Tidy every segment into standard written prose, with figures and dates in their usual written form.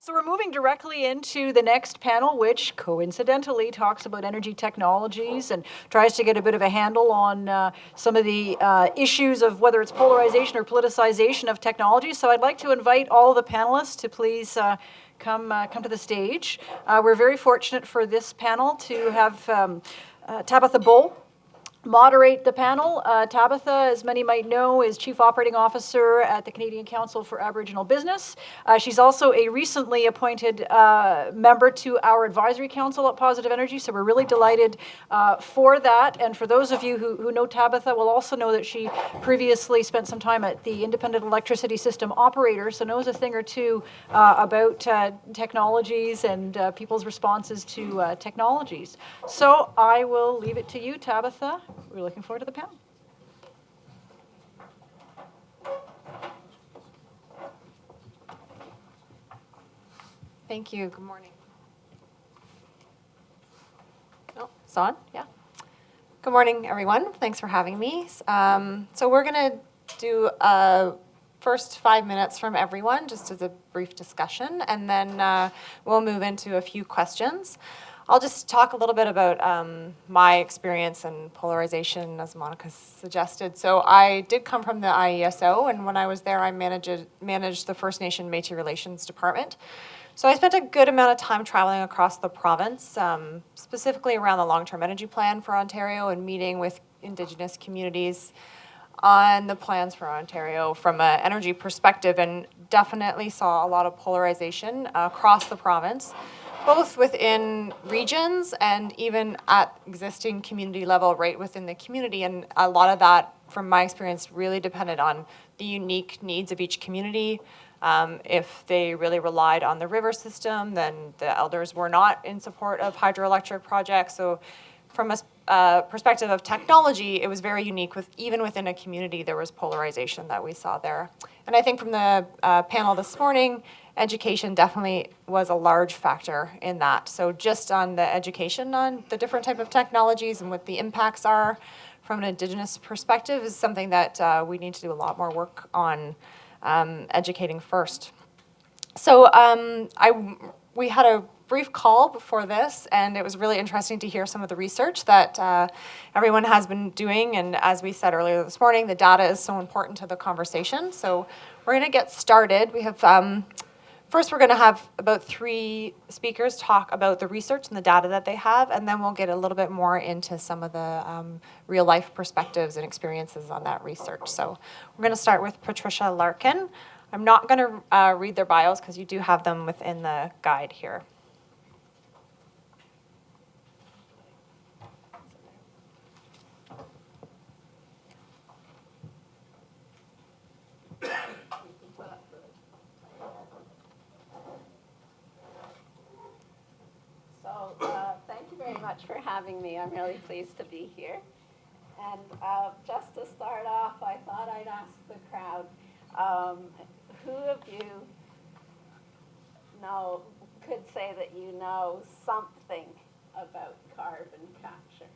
So we're moving directly into the next panel, which coincidentally talks about energy technologies and tries to get a bit of a handle on some of the issues of whether it's polarization or politicization of technology. So I'd like to invite all of the panelists to please come to the stage. We're very fortunate for this panel to have Tabatha Bull moderate the panel. Tabatha, as many might know, is Chief Operating Officer at the Canadian Council for Aboriginal Business. She's also a recently appointed member to our Advisory Council at Positive Energy, so we're really delighted for that. And for those of you who know Tabatha will also know that she previously spent some time at the Independent Electricity System Operator, so knows a thing or two about technologies and people's responses to technologies. So I will leave it to you, Tabatha. We're looking forward to the panel. Thank you. Good morning. Oh, it's on? Yeah. Good morning, everyone. Thanks for having me. So we're going to do first 5 minutes from everyone, just as a brief discussion, and then we'll move into a few questions. I'll just talk a little bit about my experience in polarization, as Monica suggested. So I did come from the IESO, and when I was there, I managed the First Nation Métis Relations Department. So I spent a good amount of time traveling across the province, specifically around the long-term energy plan for Ontario and meeting with Indigenous communities on the plans for Ontario from an energy perspective, and definitely saw a lot of polarization across the province, both within regions and even at existing community level right within the community. And a lot of that, from my experience, really depended on the unique needs of each community. If they really relied on the river system, then the elders were not in support of hydroelectric projects. So from a perspective of technology, it was very unique. Even within a community, there was polarization that we saw there. And I think from the panel this morning, education definitely was a large factor in that. So just on the education on the different type of technologies and what the impacts are from an Indigenous perspective is something that we need to do a lot more work on educating first. So we had a brief call before this, and it was really interesting to hear some of the research that everyone has been doing. And as we said earlier this morning, the data is so important to the conversation. So we're going to get started. We have first, we're going to have about 3 speakers talk about the research and the data that they have, and then we'll get a little bit more into some of the real-life perspectives and experiences on that research. So we're going to start with Patricia Larkin. I'm not going to read their bios because you do have them within the guide here. Thank you very much for having me. I'm really pleased to be here. And just to start off, I thought I'd ask the crowd, who of you could say that you know something about carbon capture?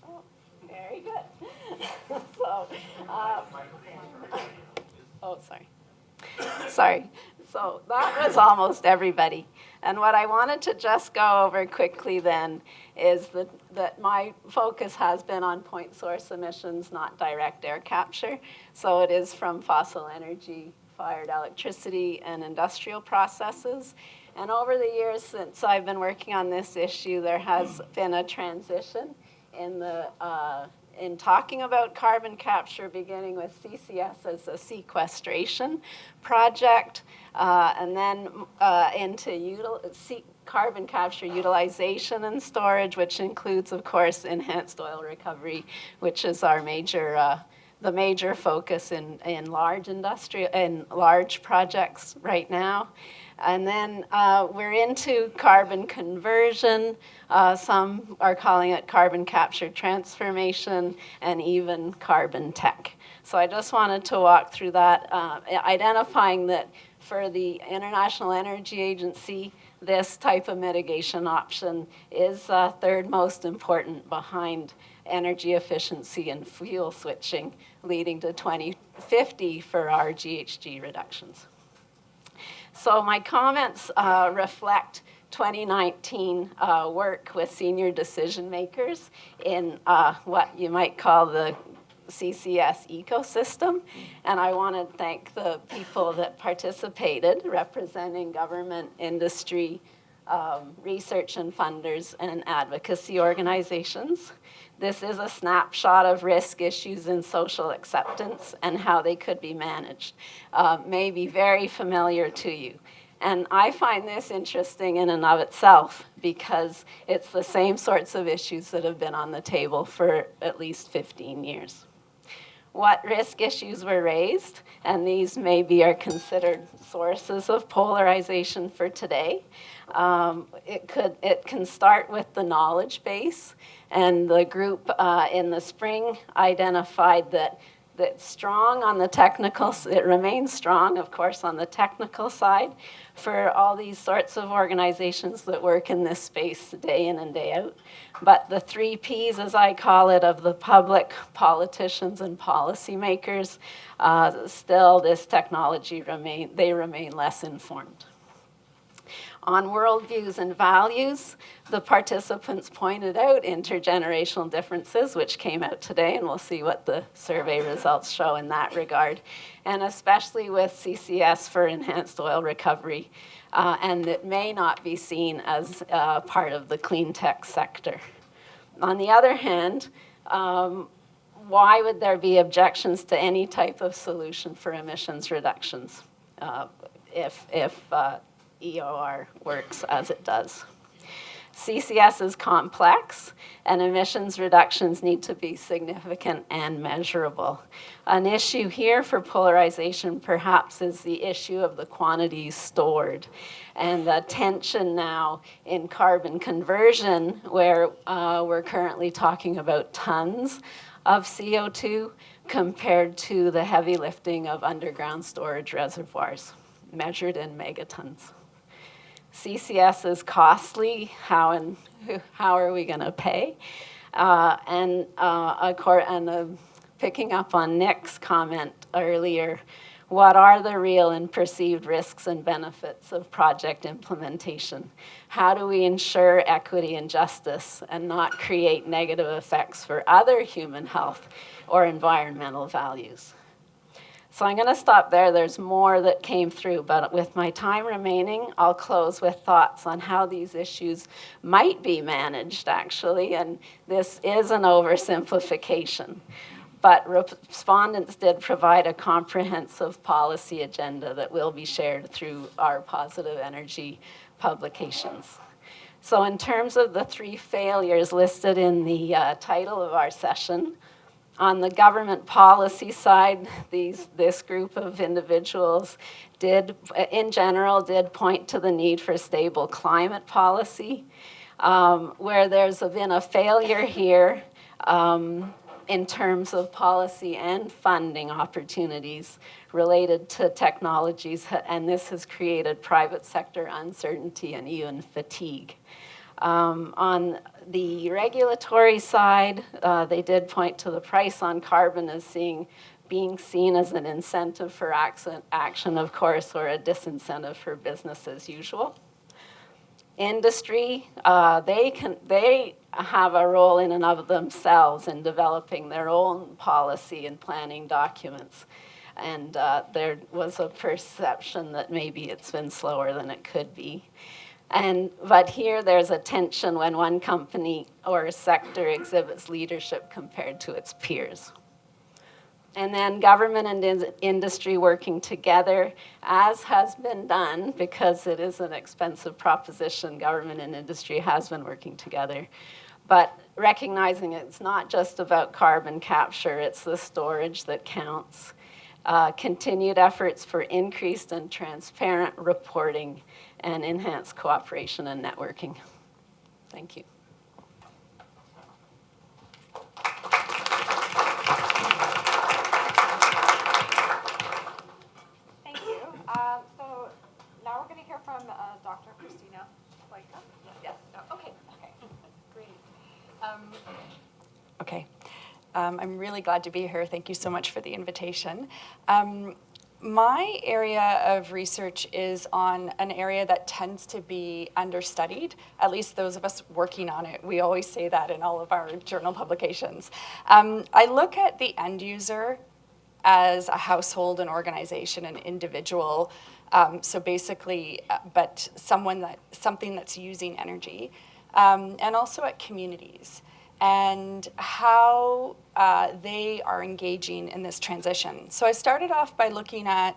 Oh, very good. Sorry. So that was almost everybody. And what I wanted to just go over quickly then is that my focus has been on point source emissions, not direct air capture. So it is from fossil energy fired electricity and industrial processes. And over the years since I've been working on this issue, there has been a transition in talking about carbon capture, beginning with CCS as a sequestration project, and then into carbon capture utilization and storage, which includes, of course, enhanced oil recovery, which is our the major focus in large projects right now. And then we're into carbon conversion. Some are calling it carbon capture transformation, and even carbon tech. So I just wanted to walk through that, identifying that for the International Energy Agency, this type of mitigation option is third most important behind energy efficiency and fuel switching, leading to 2050 for our GHG reductions. So my comments reflect 2019 work with senior decision makers in what you might call the CCS ecosystem. And I want to thank the people that participated, representing government, industry, research and funders, and advocacy organizations. This is a snapshot of risk issues in social acceptance and how they could be managed. May be very familiar to you. And I find this interesting in and of itself because it's the same sorts of issues that have been on the table for at least 15 years. What risk issues were raised, and these maybe are considered sources of polarization for today. It can start with the knowledge base, and the group in the spring identified that strong on the technical, it remains strong, of course, on the technical side for all these sorts of organizations that work in this space day in and day out. But the 3 Ps, as I call it, of the public, politicians, and policymakers, still this technology remain less informed. On worldviews and values, the participants pointed out intergenerational differences, which came out today, and we'll see what the survey results show in that regard, and especially with CCS for enhanced oil recovery, and it may not be seen as part of the clean tech sector. On the other hand, why would there be objections to any type of solution for emissions reductions if EOR works as it does? CCS is complex, and emissions reductions need to be significant and measurable. An issue here for polarization perhaps is the issue of the quantities stored, and the tension now in carbon conversion, where we're currently talking about tons of CO2 compared to the heavy lifting of underground storage reservoirs, measured in megatons. CCS is costly. How are we going to pay? Picking up on Nick's comment earlier, what are the real and perceived risks and benefits of project implementation? How do we ensure equity and justice and not create negative effects for other human health or environmental values? So I'm going to stop there. There's more that came through, but with my time remaining, I'll close with thoughts on how these issues might be managed, actually, and this is an oversimplification. But respondents did provide a comprehensive policy agenda that will be shared through our positive energy publications. So in terms of the 3 failures listed in the title of our session, on the government policy side, this group of individuals in general, did point to the need for stable climate policy, where there's been a failure here in terms of policy and funding opportunities related to technologies, and this has created private sector uncertainty and even fatigue. On the regulatory side, they did point to the price on carbon as being seen as an incentive for action, of course, or a disincentive for business as usual. Industry, they have a role in and of themselves in developing their own policy and planning documents. And there was a perception that maybe it's been slower than it could be. But here there's a tension when one company or a sector exhibits leadership compared to its peers. And then government and industry working together, as has been done, because it is an expensive proposition, government and industry has been working together. But recognizing it's not just about carbon capture, it's the storage that counts. Continued efforts for increased and transparent reporting and enhanced cooperation and networking. Thank you. Thank you. So now we're going to hear from Dr. Christina Hoicka. Yes. Oh, okay. Great. Okay. I'm really glad to be here. Thank you so much for the invitation. My area of research is on an area that tends to be understudied, at least those of us working on it. We always say that in all of our journal publications. I look at the end user as a household, an organization, an individual, so basically, but something that's using energy, and also at communities and how they are engaging in this transition. So I started off by looking at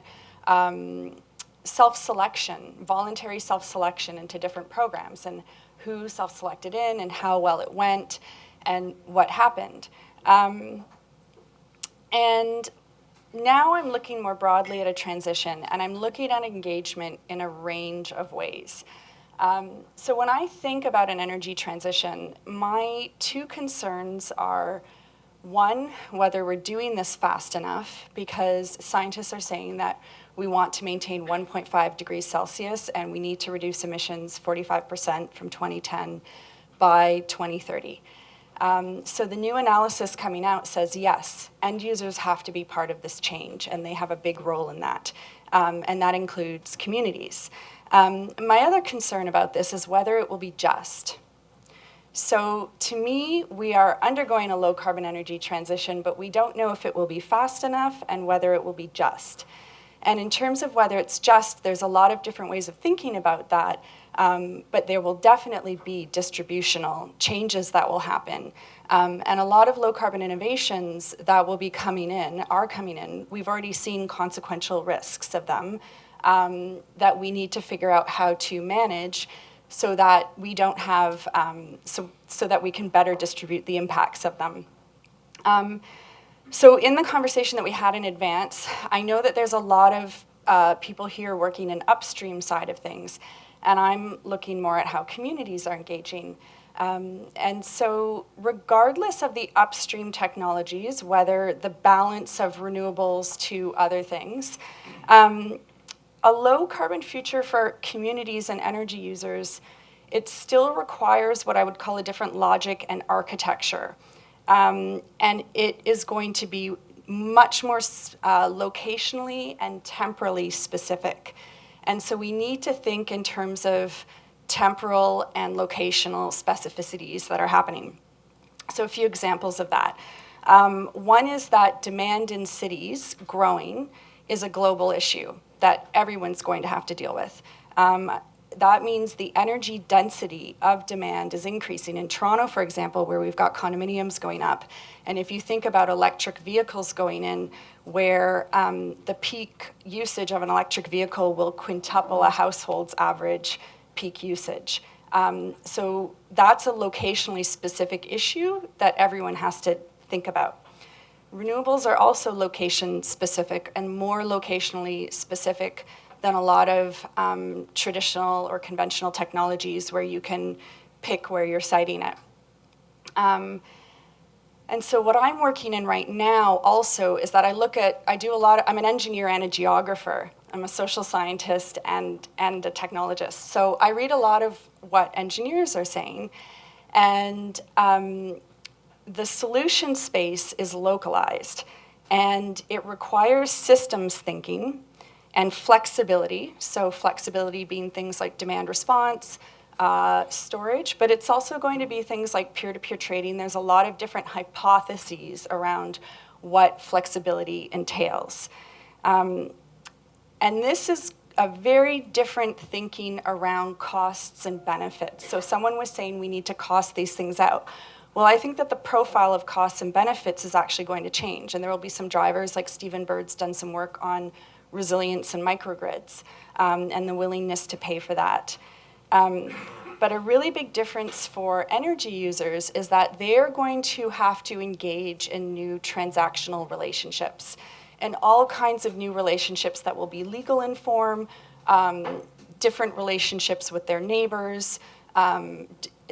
self-selection, voluntary self-selection into different programs and who self-selected in and how well it went and what happened. And now I'm looking more broadly at a transition, and I'm looking at engagement in a range of ways. So when I think about an energy transition, my two concerns are, one, whether we're doing this fast enough, because scientists are saying that we want to maintain 1.5 degrees Celsius and we need to reduce emissions 45% from 2010 by 2030. So the new analysis coming out says, yes, end users have to be part of this change, and they have a big role in that, and that includes communities. My other concern about this is whether it will be just. So to me, we are undergoing a low carbon energy transition, but we don't know if it will be fast enough and whether it will be just. And in terms of whether it's just, there's a lot of different ways of thinking about that, but there will definitely be distributional changes that will happen. And a lot of low carbon innovations that will be coming in are coming in. We've already seen consequential risks of them that we need to figure out how to manage so that we don't have, so that we can better distribute the impacts of them. So in the conversation that we had in advance, I know that there's a lot of people here working in upstream side of things, and I'm looking more at how communities are engaging. And so regardless of the upstream technologies, whether the balance of renewables to other things, a low carbon future for communities and energy users, it still requires what I would call a different logic and architecture. And it is going to be much more locationally and temporally specific. And so we need to think in terms of temporal and locational specificities that are happening. So a few examples of that. One is that demand in cities growing is a global issue that everyone's going to have to deal with. That means the energy density of demand is increasing. In Toronto, for example, where we've got condominiums going up, and if you think about electric vehicles going in, where the peak usage of an electric vehicle will quintuple a household's average peak usage. So that's a locationally specific issue that everyone has to think about. Renewables are also location specific and more locationally specific than a lot of traditional or conventional technologies where you can pick where you're siting it. And so what I'm working in right now also is that I'm an engineer and a geographer. I'm a social scientist and a technologist. So I read a lot of what engineers are saying, and the solution space is localized, and it requires systems thinking and flexibility. So flexibility being things like demand response, storage, but it's also going to be things like peer-to-peer trading. There's a lot of different hypotheses around what flexibility entails. And this is a very different thinking around costs and benefits. So someone was saying we need to cost these things out. Well, I think that the profile of costs and benefits is actually going to change, and there will be some drivers, like Stephen Bird's done some work on resilience and microgrids, and the willingness to pay for that. But a really big difference for energy users is that they're going to have to engage in new transactional relationships and all kinds of new relationships that will be legal in form, different relationships with their neighbors,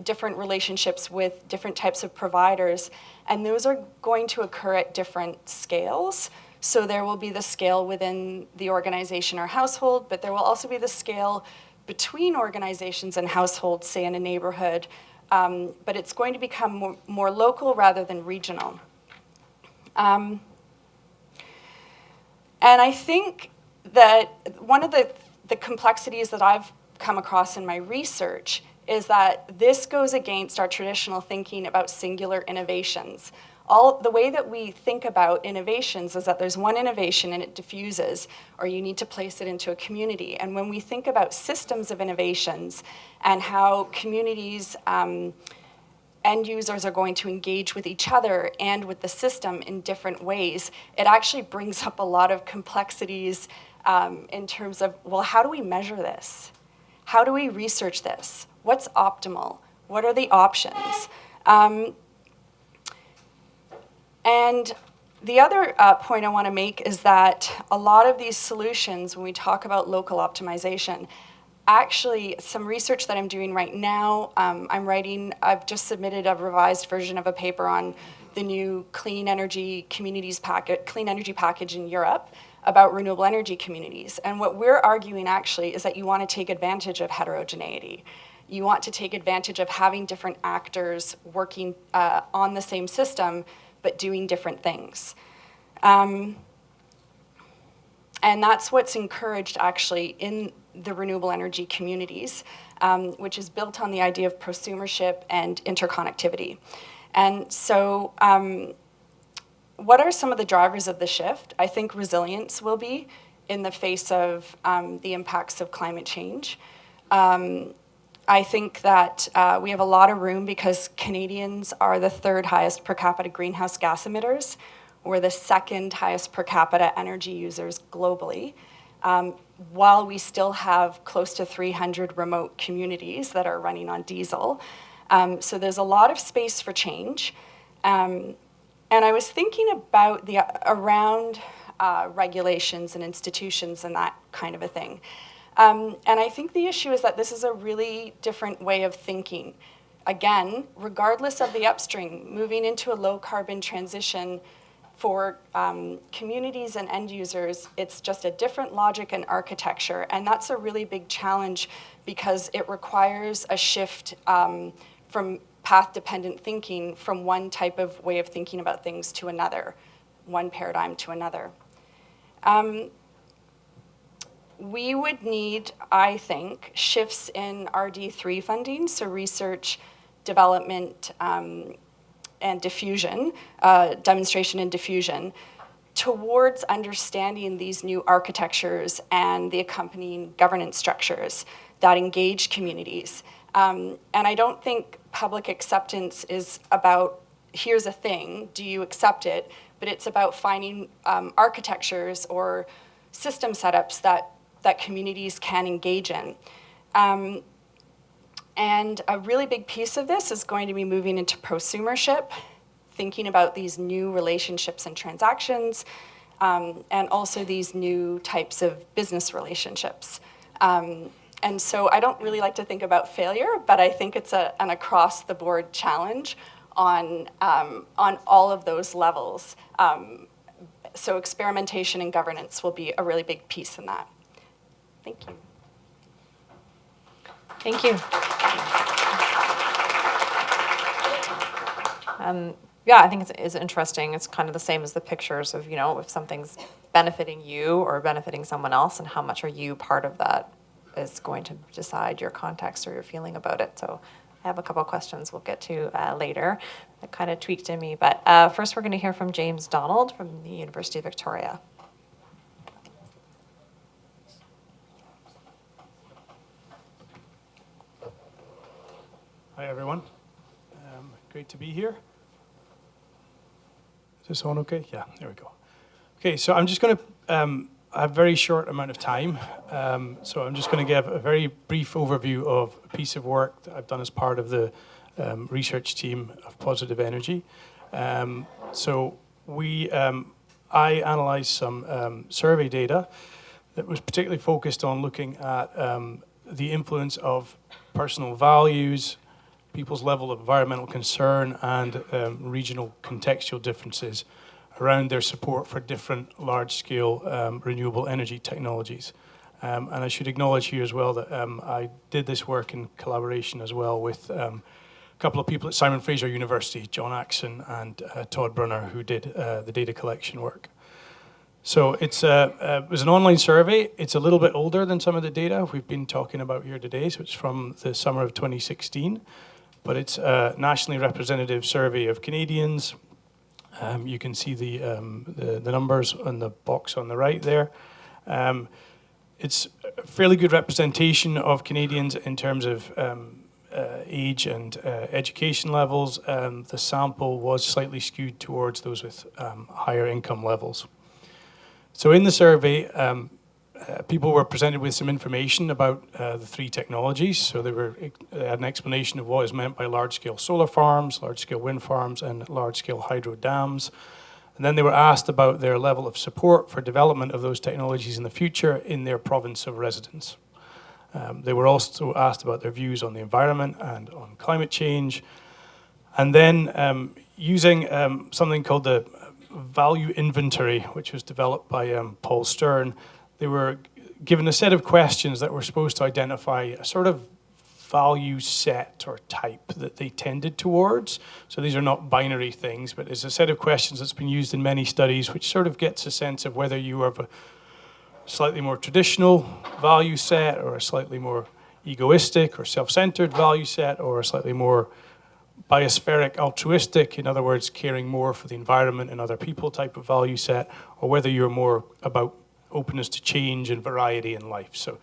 different relationships with different types of providers, and those are going to occur at different scales. So there will be the scale within the organization or household, but there will also be the scale between organizations and households, say in a neighborhood, but it's going to become more local rather than regional. And I think one of the complexities that I've come across in my research is that this goes against our traditional thinking about singular innovations. The way that we think about innovations is that there's one innovation and it diffuses, or you need to place it into a community. And when we think about systems of innovations and how communities, end users are going to engage with each other and with the system in different ways, it actually brings up a lot of complexities in terms of, well, how do we measure this? How do we research this? What's optimal? What are the options? And the other point I want to make is that a lot of these solutions, when we talk about local optimization, actually some research that I'm doing right now, I've just submitted a revised version of a paper on the new clean energy package in Europe about renewable energy communities. And what we're arguing actually is that you want to take advantage of heterogeneity. You want to take advantage of having different actors working on the same system, but doing different things. And that's what's encouraged actually in the renewable energy communities, which is built on the idea of prosumership and interconnectivity. And so what are some of the drivers of the shift? I think resilience will be in the face of the impacts of climate change. I think that we have a lot of room because Canadians are the third highest per capita greenhouse gas emitters. We're the second highest per capita energy users globally, while we still have close to 300 remote communities that are running on diesel. So there's a lot of space for change. And I was thinking about around regulations and institutions and that kind of a thing. And I think the issue is that this is a really different way of thinking. Again, regardless of the upstream, moving into a low carbon transition for communities and end users, it's just a different logic and architecture. And that's a really big challenge because it requires a shift from path-dependent thinking from one type of way of thinking about things to another, one paradigm to another. We would need, I think, shifts in RD3 funding, so research, development, and diffusion, demonstration and diffusion, towards understanding these new architectures and the accompanying governance structures that engage communities. And I don't think public acceptance is about, here's a thing, do you accept it? But it's about finding architectures or system setups that communities can engage in. And a really big piece of this is going to be moving into prosumership, thinking about these new relationships and transactions, and also these new types of business relationships. And so I don't really like to think about failure, but I think it's an across-the-board challenge on all of those levels. So experimentation and governance will be a really big piece in that. Thank you. Thank you. Yeah, I think it's interesting. It's kind of the same as the pictures of, if something's benefiting you or benefiting someone else, and how much are you part of that is going to decide your context or your feeling about it. So I have a couple of questions we'll get to later that kind of tweaked in me. But first we're going to hear from James Donald from the University of Victoria. Hi, everyone. Great to be here. Is this on okay? Yeah, there we go. Okay, so I'm just going to have a very short amount of time. So I'm just going to give a very brief overview of a piece of work that I've done as part of the research team of Positive Energy. So I analysed some survey data that was particularly focused on looking at the influence of personal values, people's level of environmental concern, and regional contextual differences around their support for different large-scale renewable energy technologies. And I should acknowledge here as well that I did this work in collaboration as well with a couple of people at Simon Fraser University, John Axon and Todd Brunner, who did the data collection work. So it was an online survey. It's a little bit older than some of the data we've been talking about here today. So it's from the summer of 2016, but it's a nationally representative survey of Canadians. You can see the numbers on the box on the right there. It's a fairly good representation of Canadians in terms of age and education levels. The sample was slightly skewed towards those with higher income levels. So in the survey, people were presented with some information about the three technologies. So they had an explanation of what is meant by large-scale solar farms, large-scale wind farms, and large-scale hydro dams. And then they were asked about their level of support for development of those technologies in the future in their province of residence. They were also asked about their views on the environment and on climate change. And then using something called the value inventory, which was developed by Paul Stern, they were given a set of questions that were supposed to identify a sort of value set or type that they tended towards. So these are not binary things, but it's a set of questions that's been used in many studies, which sort of gets a sense of whether you have a slightly more traditional value set or a slightly more egoistic or self-centered value set or a slightly more biospheric, altruistic, in other words, caring more for the environment and other people type of value set, or whether you're more about openness to change and variety in life. So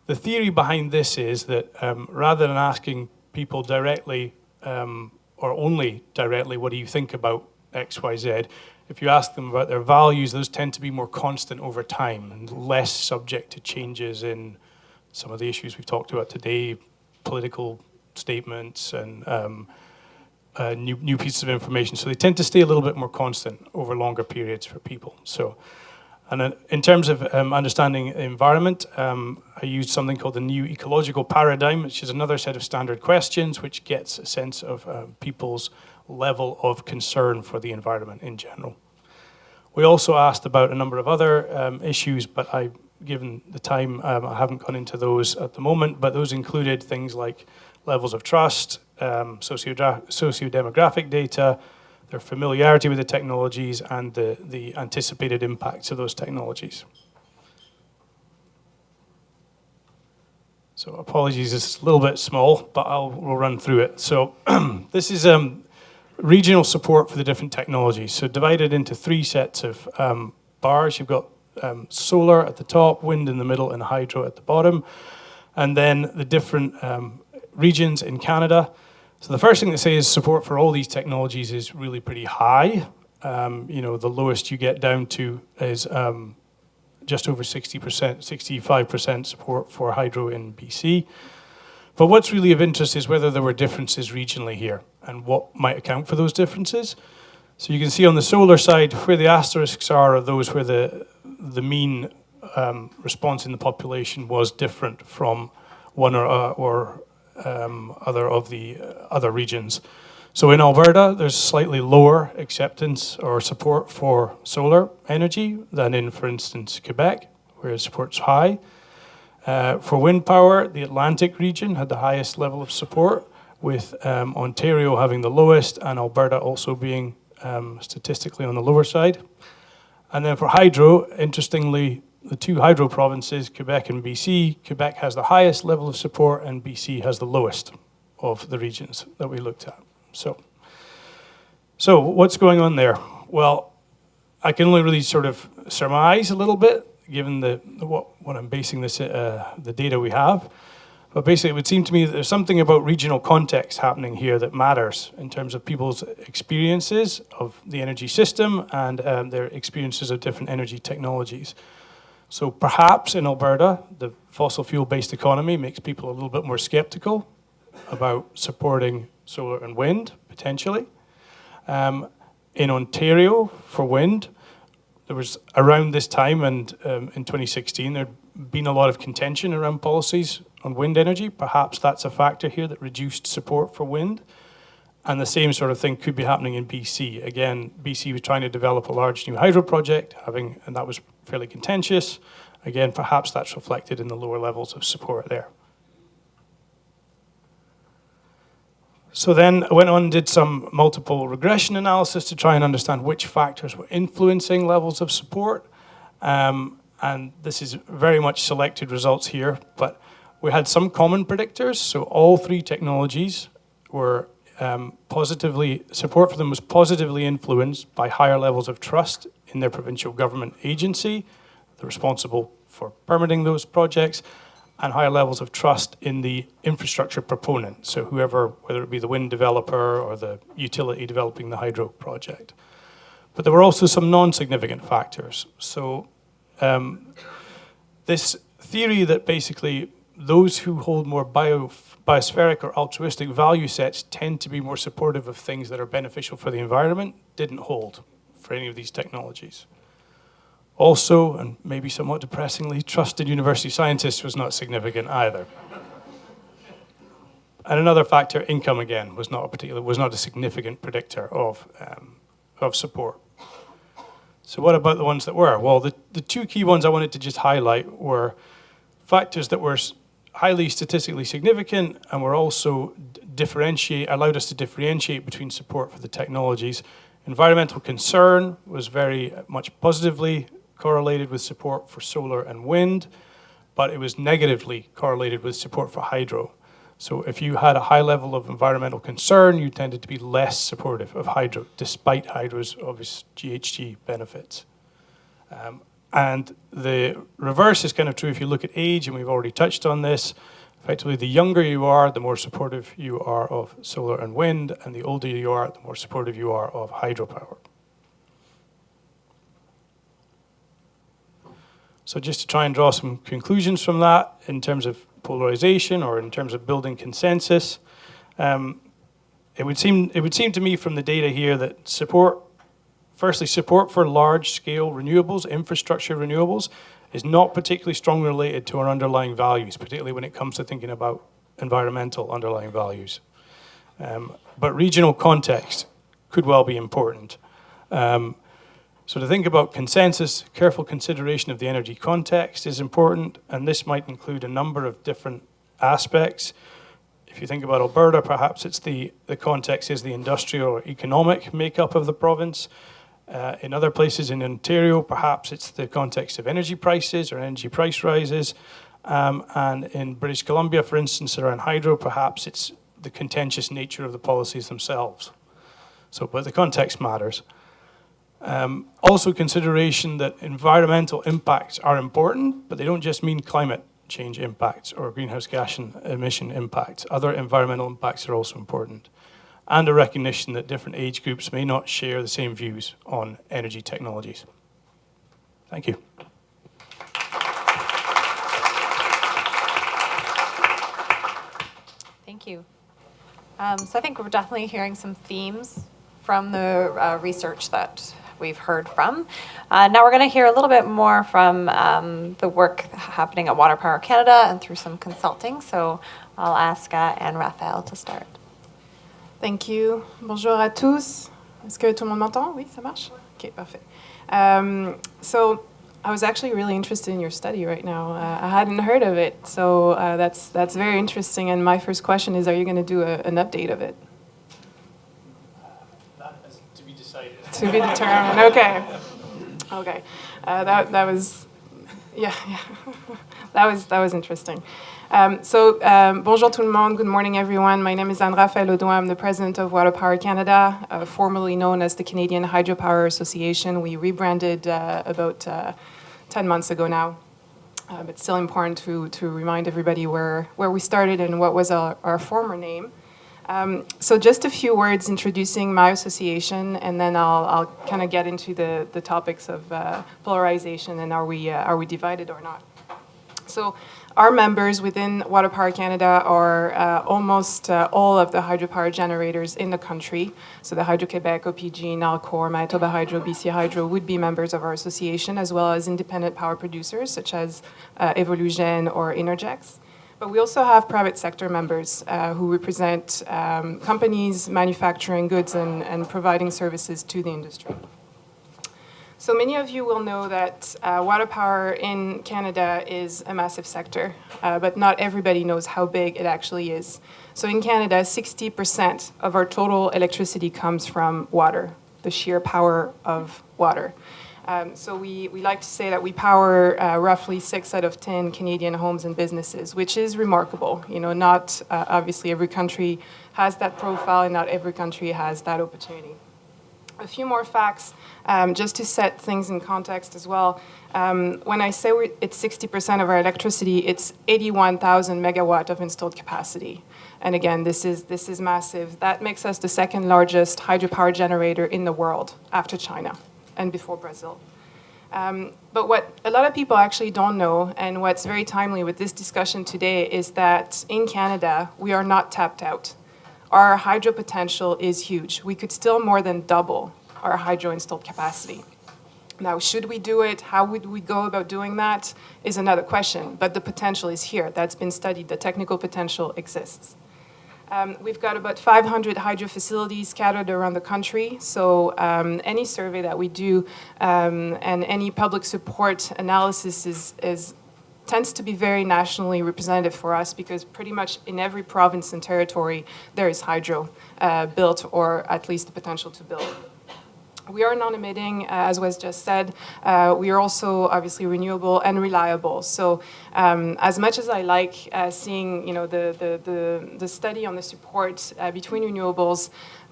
the theory behind this is that rather than asking people directly or only directly, what do you think about X, Y, Z, if you ask them about their values, those tend to be more constant over time and less subject to changes in some of the issues we've talked about today, political statements and new pieces of information. So they tend to stay a little bit more constant over longer periods for people. So, and in terms of understanding the environment, I used something called the new ecological paradigm, which is another set of standard questions, which gets a sense of people's level of concern for the environment in general. We also asked about a number of other issues, but given the time, I haven't gone into those at the moment, but those included things like levels of trust, socio-demographic data, their familiarity with the technologies, and the anticipated impacts of those technologies. So apologies, it's a little bit small, but we'll run through it. So this is regional support for the different technologies. So divided into three sets of bars. You've got solar at the top, wind in the middle, and hydro at the bottom. And then the different regions in Canada. So the first thing they say is support for all these technologies is really pretty high. The lowest you get down to is just over 60%, 65% support for hydro in BC. But what's really of interest is whether there were differences regionally here and what might account for those differences. So you can see on the solar side where the asterisks are those where the mean response in the population was different from one or other of the other regions. So in Alberta, there's slightly lower acceptance or support for solar energy than in, for instance, Quebec, where support's high. For wind power, the Atlantic region had the highest level of support, with Ontario having the lowest and Alberta also being statistically on the lower side. And then for hydro, interestingly, the two hydro provinces, Quebec and BC, Quebec has the highest level of support and BC has the lowest of the regions that we looked at. So what's going on there? Well, I can only really sort of surmise a little bit, given what I'm basing this the data we have. But basically, it would seem to me that there's something about regional context happening here that matters in terms of people's experiences of the energy system and their experiences of different energy technologies. So perhaps in Alberta, the fossil fuel-based economy makes people a little bit more skeptical about supporting solar and wind, potentially. In Ontario, for wind, there was around this time and in 2016, there'd been a lot of contention around policies on wind energy. Perhaps that's a factor here that reduced support for wind. And the same sort of thing could be happening in BC. Again, BC was trying to develop a large new hydro project, and that was fairly contentious. Again, perhaps that's reflected in the lower levels of support there. So then I went on and did some multiple regression analysis to try and understand which factors were influencing levels of support. And this is very much selected results here, but we had some common predictors. So all three technologies were support for them was positively influenced by higher levels of trust in their provincial government agency, they're responsible for permitting those projects, and higher levels of trust in the infrastructure proponent, so whoever, whether it be the wind developer or the utility developing the hydro project. But there were also some non-significant factors. So this theory that basically those who hold more biospheric or altruistic value sets tend to be more supportive of things that are beneficial for the environment didn't hold for any of these technologies. Also, and maybe somewhat depressingly, trusted university scientists was not significant either. And another factor, income again, was not a significant predictor of support. So what about the ones that were? Well, the two key ones I wanted to just highlight were factors that were highly statistically significant and were also allowed us to differentiate between support for the technologies. Environmental concern was very much positively correlated with support for solar and wind, but it was negatively correlated with support for hydro. So if you had a high level of environmental concern, you tended to be less supportive of hydro, despite hydro's obvious GHG benefits. And the reverse is kind of true if you look at age, and we've already touched on this. Effectively, the younger you are, the more supportive you are of solar and wind, and the older you are, the more supportive you are of hydropower. So just to try and draw some conclusions from that in terms of polarization or in terms of building consensus, it would seem to me from the data here that support for large-scale renewables, infrastructure renewables, is not particularly strongly related to our underlying values, particularly when it comes to thinking about environmental underlying values. But regional context could well be important. So to think about consensus, careful consideration of the energy context is important, and this might include a number of different aspects. If you think about Alberta, perhaps it's the context is the industrial or economic makeup of the province. In other places in Ontario, perhaps it's the context of energy prices or energy price rises. And in British Columbia, for instance, around hydro, perhaps it's the contentious nature of the policies themselves. But the context matters. Also consideration that environmental impacts are important, but they don't just mean climate change impacts or greenhouse gas emission impacts. Other environmental impacts are also important. And a recognition that different age groups may not share the same views on energy technologies. Thank you. Thank you. So I think we're definitely hearing some themes from the research that we've heard from. Now we're going to hear a little bit more from the work happening at Waterpower Canada and through some consulting. So I'll ask Anne-Raphaëlle to start. Thank you. Bonjour à tous. Est-ce que tout le monde m'entend? Oui, ça marche? Okay, parfait. So I was actually really interested in your study right now. I hadn't heard of it, so that's very interesting. And my first question is, are you going to do an update of it? That is to be decided. To be determined. Okay. Okay. That was, yeah. that was interesting. Bonjour tout le monde. Good morning, everyone. My name is Anne-Raphaëlle Audouin. I'm the president of Waterpower Canada, formerly known as the Canadian Hydropower Association. We rebranded about 10 months ago now. But still important to remind everybody where we started and what was our former name. So just a few words introducing my association, and then I'll kind of get into the topics of polarization and are we divided or not. So our members within Waterpower Canada are almost all of the hydropower generators in the country. So the Hydro-Québec, OPG, Nalcor, Manitoba Hydro, BC Hydro would be members of our association, as well as independent power producers such as Evolugen or Innergex. But we also have private sector members who represent companies manufacturing goods and providing services to the industry. So many of you will know that water power in Canada is a massive sector, but not everybody knows how big it actually is. So in Canada, 60% of our total electricity comes from water, the sheer power of water. So we like to say that we power roughly 6 out of 10 Canadian homes and businesses, which is remarkable. You know, not obviously every country has that profile, and not every country has that opportunity. A few more facts, just to set things in context as well. When I say it's 60% of our electricity, it's 81,000 megawatt of installed capacity. And again, this is massive. That makes us the second largest hydropower generator in the world after China and before Brazil. But what a lot of people actually don't know, and what's very timely with this discussion today, is that in Canada, we are not tapped out. Our hydro potential is huge. We could still more than double our hydro installed capacity. Now, should we do it? How would we go about doing that is another question, but the potential is here. That's been studied. The technical potential exists. We've got about 500 hydro facilities scattered around the country, so any survey that we do and any public support analysis tends to be very nationally representative for us, because pretty much in every province and territory there is hydro built, or at least the potential to build. We are non-emitting, as was just said. We are also obviously renewable and reliable. So as much as I like seeing the study on the support between renewables,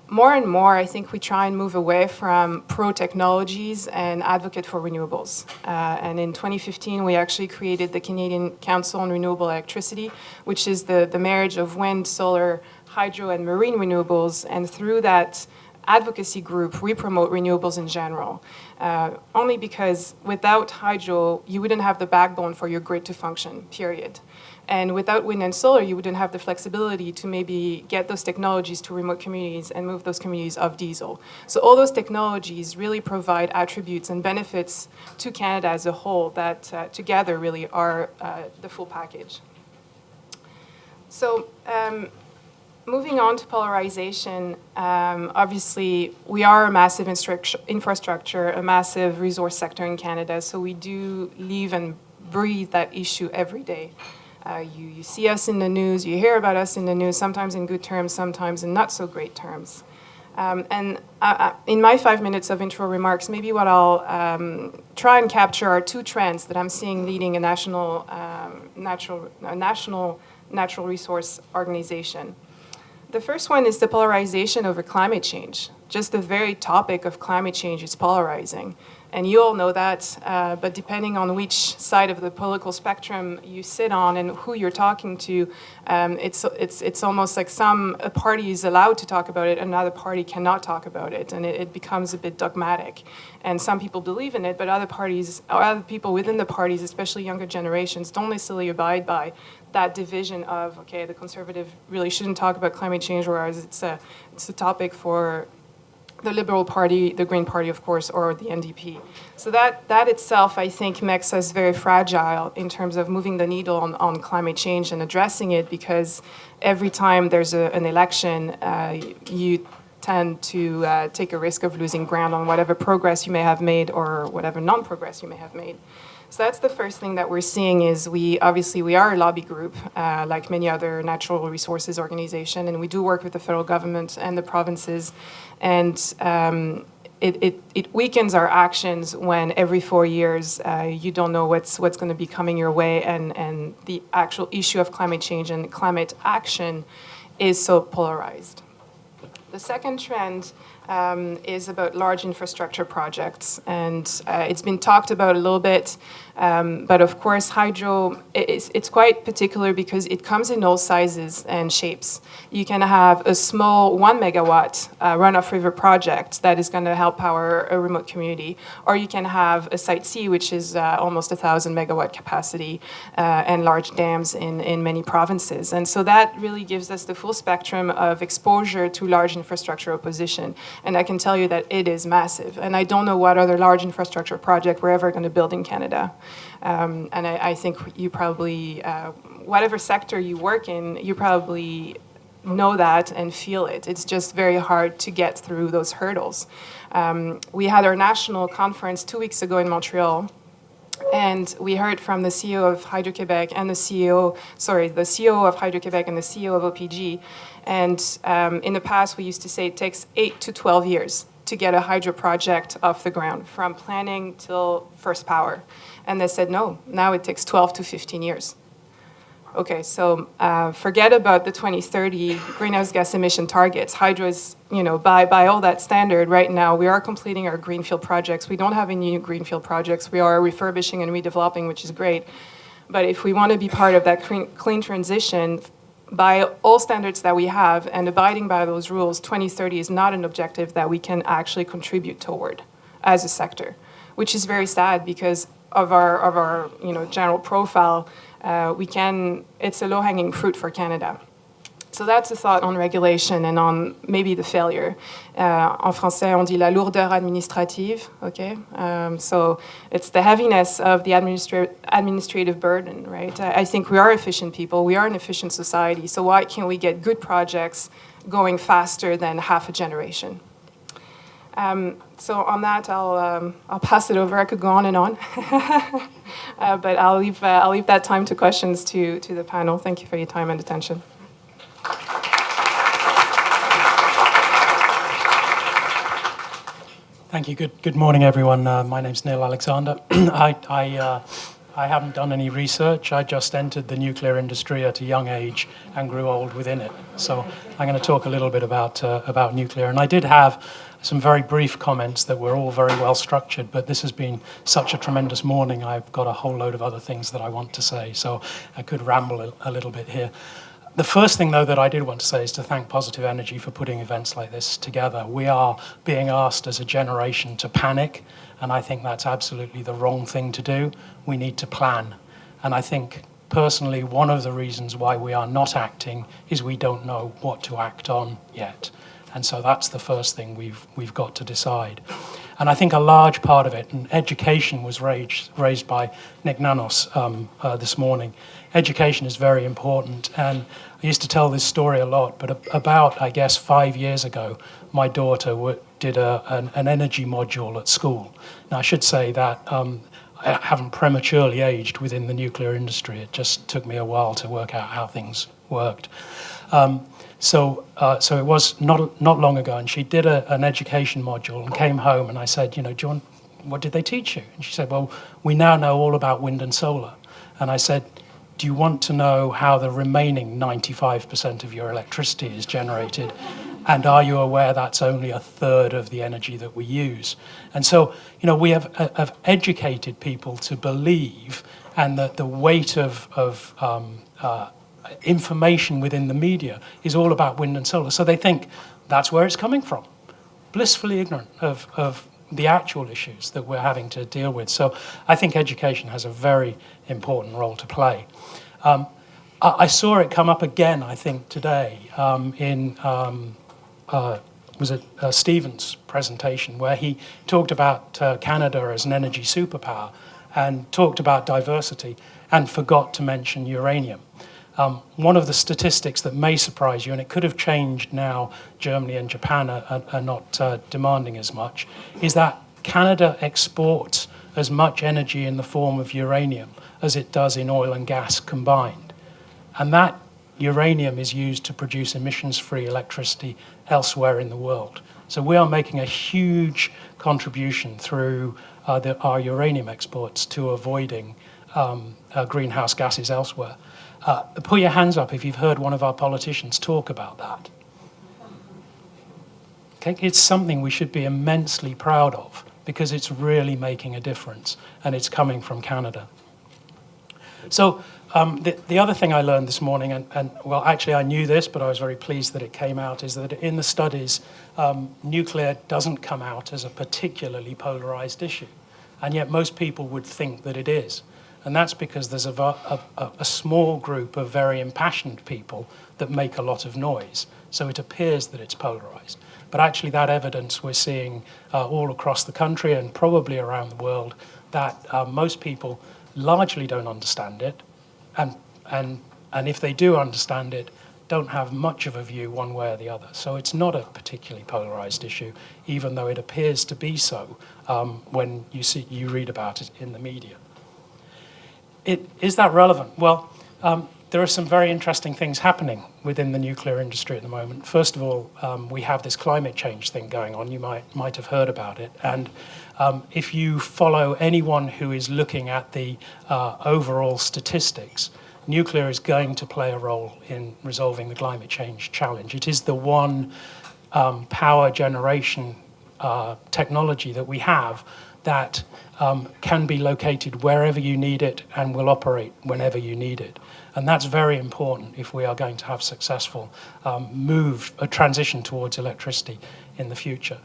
more and more I think we try and move away from pro-technologies and advocate for renewables. And in 2015 we actually created the Canadian Council on Renewable Electricity, which is the marriage of wind, solar, hydro and marine renewables, and through that advocacy group, we promote renewables in general, only because without hydro, you wouldn't have the backbone for your grid to function, period. And without wind and solar, you wouldn't have the flexibility to maybe get those technologies to remote communities and move those communities off diesel. So all those technologies really provide attributes and benefits to Canada as a whole that together really are the full package. So moving on to polarization, obviously we are a massive infrastructure, a massive resource sector in Canada, so we do live and breathe that issue every day. You see us in the news, you hear about us in the news, sometimes in good terms, sometimes in not so great terms. And in my 5 minutes of intro remarks, maybe what I'll try and capture are 2 trends that I'm seeing leading a national natural resource organization. The first one is the polarization over climate change. Just the very topic of climate change is polarizing. And you all know that, but depending on which side of the political spectrum you sit on and who you're talking to, it's almost like a party is allowed to talk about it, another party cannot talk about it, and it becomes a bit dogmatic. And some people believe in it, but other people within the parties, especially younger generations, don't necessarily abide by that division of, okay, the conservative really shouldn't talk about climate change, whereas it's a topic for the Liberal Party, the Green Party, of course, or the NDP. So that itself, I think, makes us very fragile in terms of moving the needle on climate change and addressing it, because every time there's an election, you tend to take a risk of losing ground on whatever progress you may have made or whatever non-progress you may have made. So that's the first thing that we're seeing is we are a lobby group, like many other natural resources organization, and we do work with the federal government and the provinces, and it weakens our actions when every 4 years you don't know what's going to be coming your way, and the actual issue of climate change and climate action is so polarized. The second trend is about large infrastructure projects, and it's been talked about a little bit, but of course hydro, it's quite particular because it comes in all sizes and shapes. You can have a small 1 megawatt runoff river project that is going to help power a remote community, or you can have a Site C, which is almost 1,000 megawatt capacity, and large dams in many provinces. And so that really gives us the full spectrum of exposure to large infrastructure opposition. And I can tell you that it is massive. And I don't know what other large infrastructure project we're ever going to build in Canada. And I think you probably, whatever sector you work in, you probably know that and feel it. It's just very hard to get through those hurdles. We had our national conference 2 weeks ago in Montreal, and we heard from the CEO of Hydro-Québec and the CEO of Hydro-Québec and the CEO of OPG. And in the past, we used to say it takes 8 to 12 years to get a hydro project off the ground, from planning till first power. And they said, no, now it takes 12 to 15 years. Okay, so forget about the 2030 greenhouse gas emission targets. Hydro is, by all that standard right now, we are completing our greenfield projects. We don't have any new greenfield projects. We are refurbishing and redeveloping, which is great. But if we want to be part of that clean transition, by all standards that we have and abiding by those rules, 2030 is not an objective that we can actually contribute toward as a sector, which is very sad because of our general profile. It's a low-hanging fruit for Canada. So that's a thought on regulation and on maybe the failure. En français, on dit la lourdeur administrative, okay? So it's the heaviness of the administrative burden, right? I think we are efficient people, we are an efficient society, so why can't we get good projects going faster than half a generation? So on that, I'll pass it over. I could go on and on, but I'll leave that time to questions to the panel. Thank you for your time and attention. Thank you. Good morning, everyone. My name's Neil Alexander. I haven't done any research. I just entered the nuclear industry at a young age and grew old within it. So I'm going to talk a little bit about nuclear. And I did have some very brief comments that were all very well structured, but this has been such a tremendous morning. I've got a whole load of other things that I want to say, so I could ramble a little bit here. The first thing, though, that I did want to say is to thank Positive Energy for putting events like this together. We are being asked as a generation to panic, and I think that's absolutely the wrong thing to do. We need to plan. And I think, personally, one of the reasons why we are not acting is we don't know what to act on yet. And so that's the first thing we've got to decide. And I think a large part of it, and education was raised by Nick Nanos this morning. Education is very important, and I used to tell this story a lot, but about, I guess, 5 years ago, my daughter did an energy module at school. Now, I should say that I haven't prematurely aged within the nuclear industry. It just took me a while to work out how things worked. So it was not long ago, and she did an education module and came home, and I said, John, what did they teach you? And she said, well, we now know all about wind and solar. And I said, do you want to know how the remaining 95% of your electricity is generated? And are you aware that's only a third of the energy that we use? And so, we have educated people to believe, and that the weight of information within the media is all about wind and solar. So they think that's where it's coming from, blissfully ignorant of the actual issues that we're having to deal with. So I think education has a very important role to play. I saw it come up again, I think, today in Stephen's presentation, where he talked about Canada as an energy superpower and talked about diversity and forgot to mention uranium. One of the statistics that may surprise you, and it could have changed now Germany and Japan are not demanding as much, is that Canada exports as much energy in the form of uranium as it does in oil and gas combined. And that uranium is used to produce emissions-free electricity elsewhere in the world. So we are making a huge contribution through our uranium exports to avoiding greenhouse gases elsewhere. Put your hands up if you've heard one of our politicians talk about that. Okay? It's something we should be immensely proud of, because it's really making a difference, and it's coming from Canada. So the other thing I learned this morning, and well, actually I knew this, but I was very pleased that it came out, is that in the studies, nuclear doesn't come out as a particularly polarized issue. And yet most people would think that it is. And that's because there's a small group of very impassioned people that make a lot of noise. So it appears that it's polarized. But actually that evidence we're seeing all across the country and probably around the world, that most people largely don't understand it. And if they do understand it, don't have much of a view one way or the other. So it's not a particularly polarized issue, even though it appears to be so when you read about it in the media. Is that relevant? Well, there are some very interesting things happening within the nuclear industry at the moment. First of all, we have this climate change thing going on. You might have heard about it. And if you follow anyone who is looking at the overall statistics, nuclear is going to play a role in resolving the climate change challenge. It is the one power generation technology that we have that can be located wherever you need it and will operate whenever you need it. And that's very important if we are going to have successful a transition towards electricity in the future.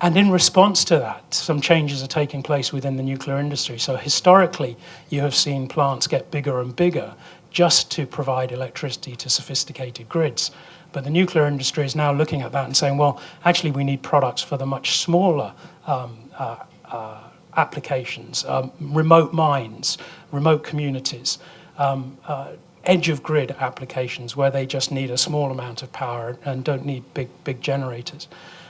And in response to that, some changes are taking place within the nuclear industry. So historically, you have seen plants get bigger and bigger just to provide electricity to sophisticated grids. But the nuclear industry is now looking at that and saying, well, actually we need products for the much smaller applications, remote mines, remote communities, edge of grid applications where they just need a small amount of power and don't need big generators.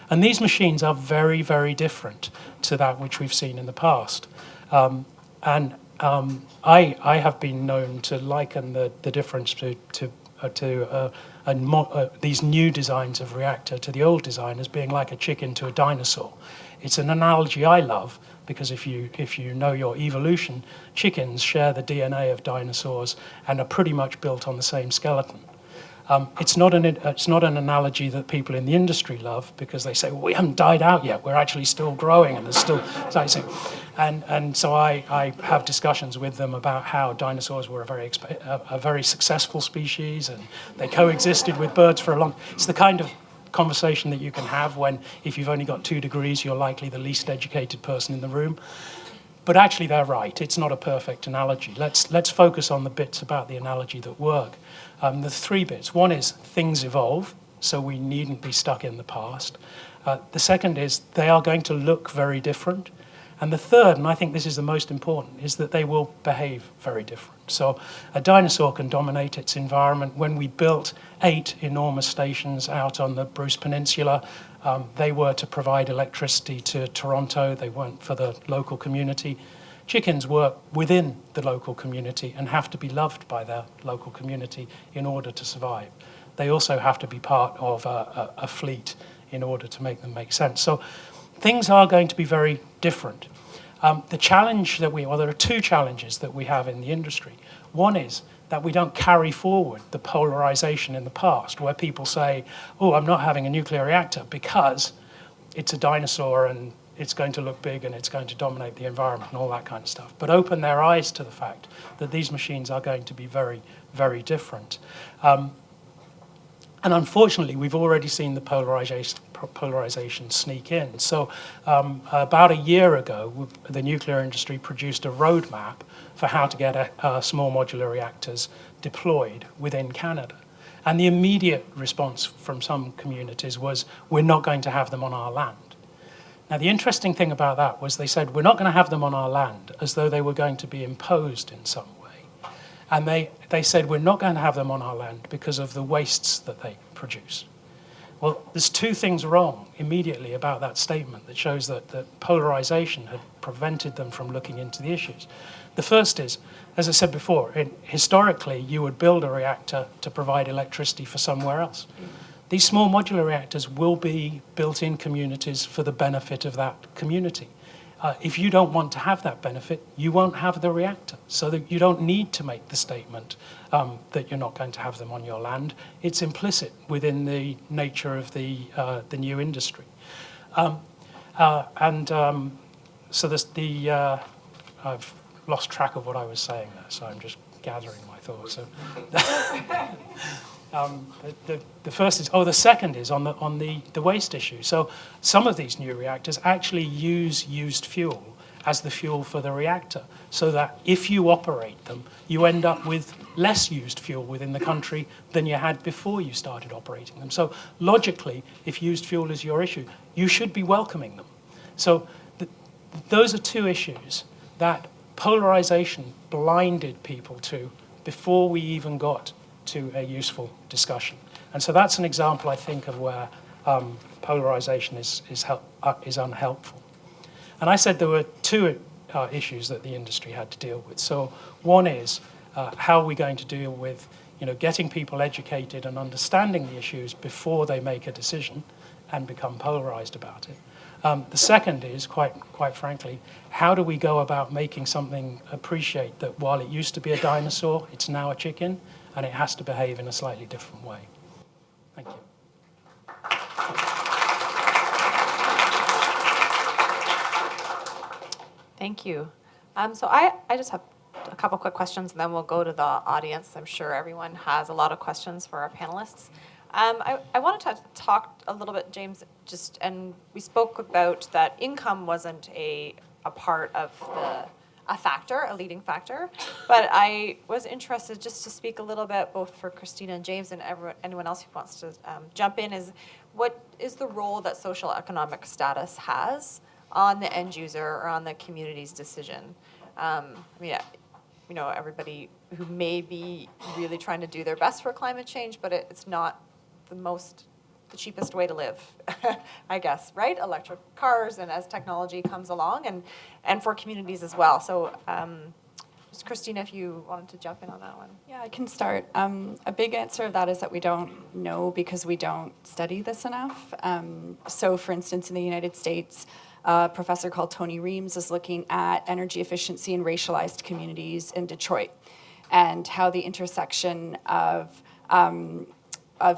And these machines are very, very different to that which we've seen in the past. I have been known to liken the difference to these new designs of reactor to the old design as being like a chicken to a dinosaur. It's an analogy I love because if you know your evolution, chickens share the DNA of dinosaurs and are pretty much built on the same skeleton. It's not an analogy that people in the industry love because they say, well, we haven't died out yet. We're actually still growing, and there's still. And so I have discussions with them about how dinosaurs were a very successful species, and they coexisted with birds for a long. It's the kind of conversation that you can have when, if you've only got 2 degrees, you're likely the least educated person in the room. But actually, they're right. It's not a perfect analogy. Let's focus on the bits about the analogy that work. The 3 bits. One is things evolve, so we needn't be stuck in the past. The second is they are going to look very different. And the third, and I think this is the most important, is that they will behave very different. So a dinosaur can dominate its environment. When we built 8 enormous stations out on the Bruce Peninsula, they were to provide electricity to Toronto. They weren't for the local community. Chickens work within the local community and have to be loved by their local community in order to survive. They also have to be part of a fleet in order to make them make sense. So things are going to be very different. The challenge that there are 2 challenges that we have in the industry. One is that we don't carry forward the polarization in the past where people say, oh, I'm not having a nuclear reactor because it's a dinosaur and it's going to look big and it's going to dominate the environment and all that kind of stuff. But open their eyes to the fact that these machines are going to be very, very different. And unfortunately, we've already seen the polarization sneak in. So about a year ago, the nuclear industry produced a roadmap for how to get small modular reactors deployed within Canada. And the immediate response from some communities was, we're not going to have them on our land. Now, the interesting thing about that was they said, we're not going to have them on our land, as though they were going to be imposed in some way. And they said, we're not going to have them on our land because of the wastes that they produce. Well, there's 2 things wrong immediately about that statement that shows that polarization had prevented them from looking into the issues. The first is, as I said before, historically, you would build a reactor to provide electricity for somewhere else. These small modular reactors will be built in communities for the benefit of that community. If you don't want to have that benefit, you won't have the reactor. So that you don't need to make the statement that you're not going to have them on your land. It's implicit within the nature of the new industry. So I've lost track of what I was saying there, so I'm just gathering my thoughts. So the first is, the second is on the waste issue. So some of these new reactors actually use used fuel as the fuel for the reactor, so that if you operate them, you end up with less used fuel within the country than you had before you started operating them. So logically, if used fuel is your issue, you should be welcoming them. So those are 2 issues that polarization blinded people to before we even got to a useful discussion. And so that's an example, I think, of where polarization is unhelpful. And I said there were 2 issues that the industry had to deal with. So one is how are we going to deal with getting people educated and understanding the issues before they make a decision and become polarized about it. The second is, quite frankly, how do we go about making something appreciate that while it used to be a dinosaur, it's now a chicken, and it has to behave in a slightly different way. Thank you. Thank you. So I just have a couple quick questions, and then we'll go to the audience. I'm sure everyone has a lot of questions for our panelists. I wanted to talk a little bit, James, and we spoke about that income wasn't a part of a leading factor, but I was interested just to speak a little bit, both for Christina and James and anyone else who wants to jump in, is what is the role that social economic status has on the end user or on the community's decision? Everybody who may be really trying to do their best for climate change, but it's not the cheapest way to live, I guess, right? Electric cars, and as technology comes along, and for communities as well. So just Christina, if you wanted to jump in on that one. Yeah, I can start. A big answer of that is that we don't know because we don't study this enough. So for instance, in the United States, a professor called Tony Reams is looking at energy efficiency in racialized communities in Detroit and how the intersection of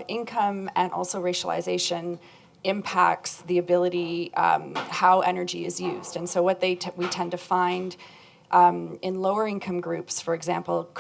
income and also racialization impacts the ability, how energy is used. And so what we tend to find in lower income groups, for example,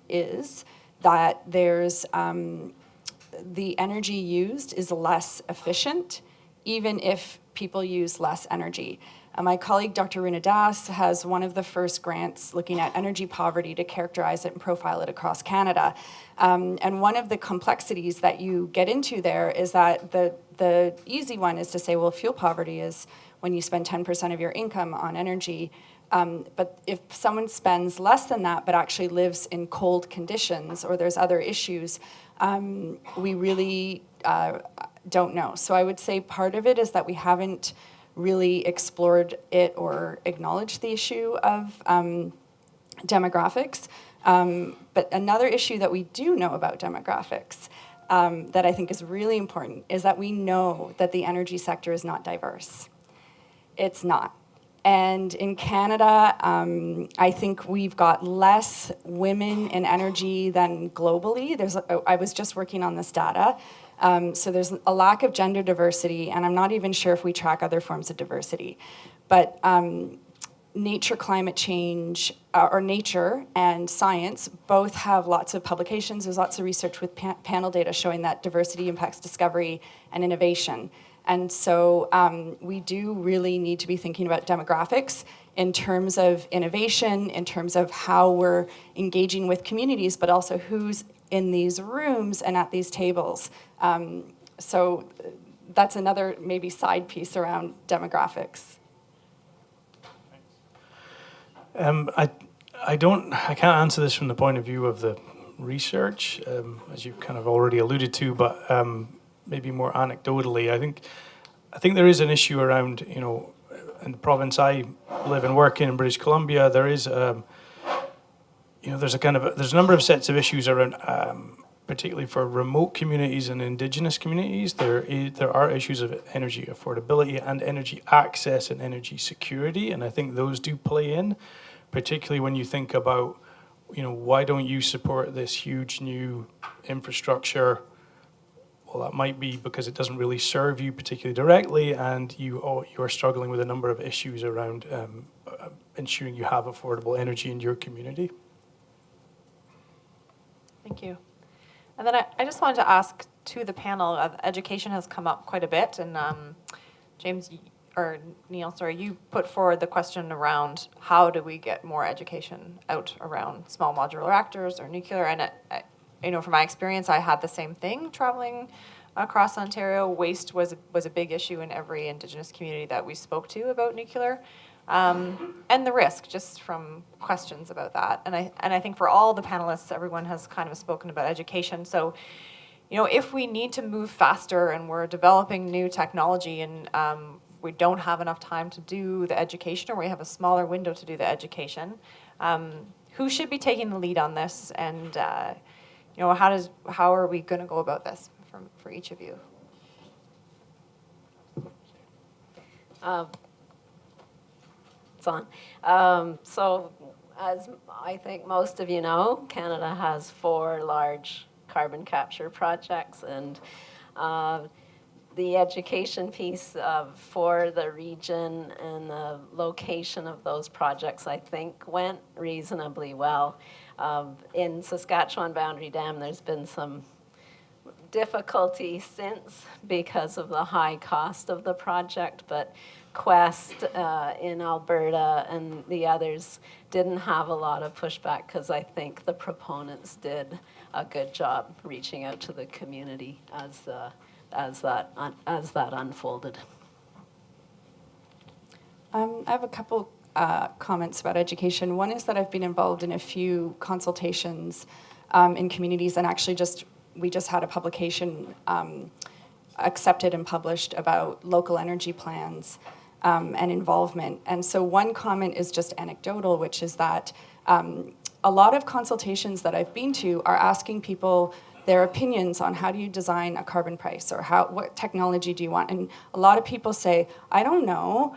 is that there's the energy used is less efficient, even if people use less energy. My colleague, Dr. Runa Das, has one of the first grants looking at energy poverty to characterize it and profile it across Canada. And one of the complexities that you get into there is that the easy one is to say, well, fuel poverty is when you spend 10% of your income on energy. But if someone spends less than that but actually lives in cold conditions or there's other issues, we really don't know. So I would say part of it is that we haven't really explored it or acknowledged the issue of demographics. But another issue that we do know about demographics that I think is really important is that we know that the energy sector is not diverse. It's not. And in Canada, I think we've got less women in energy than globally. I was just working on this data. So there's a lack of gender diversity, and I'm not even sure if we track other forms of diversity. But nature, climate change, or nature and science both have lots of publications. There's lots of research with panel data showing that diversity impacts discovery and innovation. And so we do really need to be thinking about demographics in terms of innovation, in terms of how we're engaging with communities, but also who's in these rooms and at these tables. So that's another maybe side piece around demographics. I can't answer this from the point of view of the research, as you kind of already alluded to, but maybe more anecdotally, I think there is an issue around, in the province I live and work in British Columbia, there is there's a number of sets of issues around, particularly for remote communities and Indigenous communities. There are issues of energy affordability and energy access and energy security, and I think those do play in, particularly when you think about, why don't you support this huge new infrastructure? Well, that might be because it doesn't really serve you particularly directly, and you are struggling with a number of issues around ensuring you have affordable energy in your community. Thank you. And then I just wanted to ask to the panel, education has come up quite a bit, and Neil, you put forward the question around how do we get more education out around small modular reactors or nuclear, and from my experience, I had the same thing traveling across Ontario. Waste was a big issue in every Indigenous community that we spoke to about nuclear. And the risk, just from questions about that. And I think for all the panelists, everyone has kind of spoken about education. So, if we need to move faster and we're developing new technology and we don't have enough time to do the education, or we have a smaller window to do the education, who should be taking the lead on this, and how are we going to go about this for each of you? It's on. So as I think most of you know, Canada has 4 large carbon capture projects, and the education piece for the region and the location of those projects, I think, went reasonably well. In Saskatchewan Boundary Dam, there's been some difficulty since because of the high cost of the project, but Quest in Alberta and the others didn't have a lot of pushback because I think the proponents did a good job reaching out to the community as that unfolded. I have a couple comments about education. One is that I've been involved in a few consultations in communities, and actually we just had a publication accepted and published about local energy plans and involvement. And so one comment is just anecdotal, which is that a lot of consultations that I've been to are asking people their opinions on how do you design a carbon price, or what technology do you want. And a lot of people say, I don't know,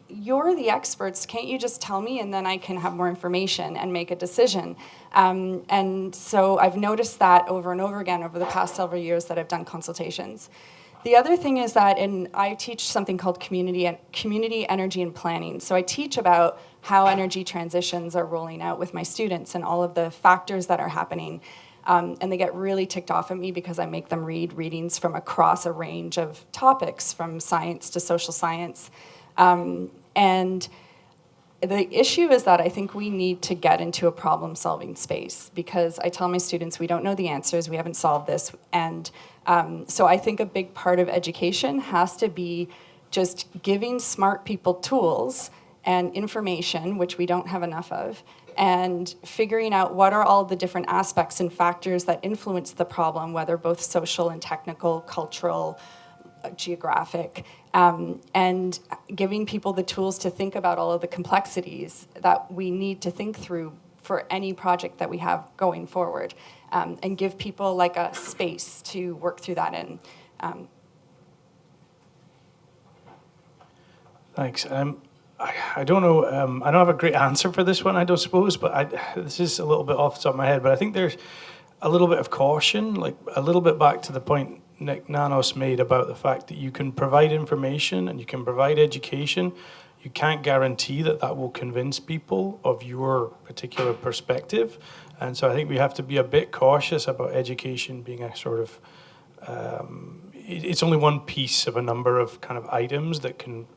you're the experts, can't you just tell me, and then I can have more information and make a decision. And so I've noticed that over and over again over the past several years that I've done consultations. The other thing is that I teach something called community energy and planning. So I teach about how energy transitions are rolling out with my students and all of the factors that are happening. And they get really ticked off at me because I make them read readings from across a range of topics, from science to social science. And the issue is that I think we need to get into a problem-solving space, because I tell my students we don't know the answers, we haven't solved this. And so I think a big part of education has to be just giving smart people tools and information, which we don't have enough of, and figuring out what are all the different aspects and factors that influence the problem, whether both social and technical, cultural, geographic, and giving people the tools to think about all of the complexities that we need to think through for any project that we have going forward, and give people like a space to work through that in. Thanks. I don't know, I don't have a great answer for this one, I don't suppose, but this is a little bit off the top of my head, but I think there's a little bit of caution, like a little bit back to the point Nick Nanos made about the fact that you can provide information and you can provide education. You can't guarantee that that will convince people of your particular perspective. And so I think we have to be a bit cautious about education being a sort of, it's only one piece of a number of kind of items that can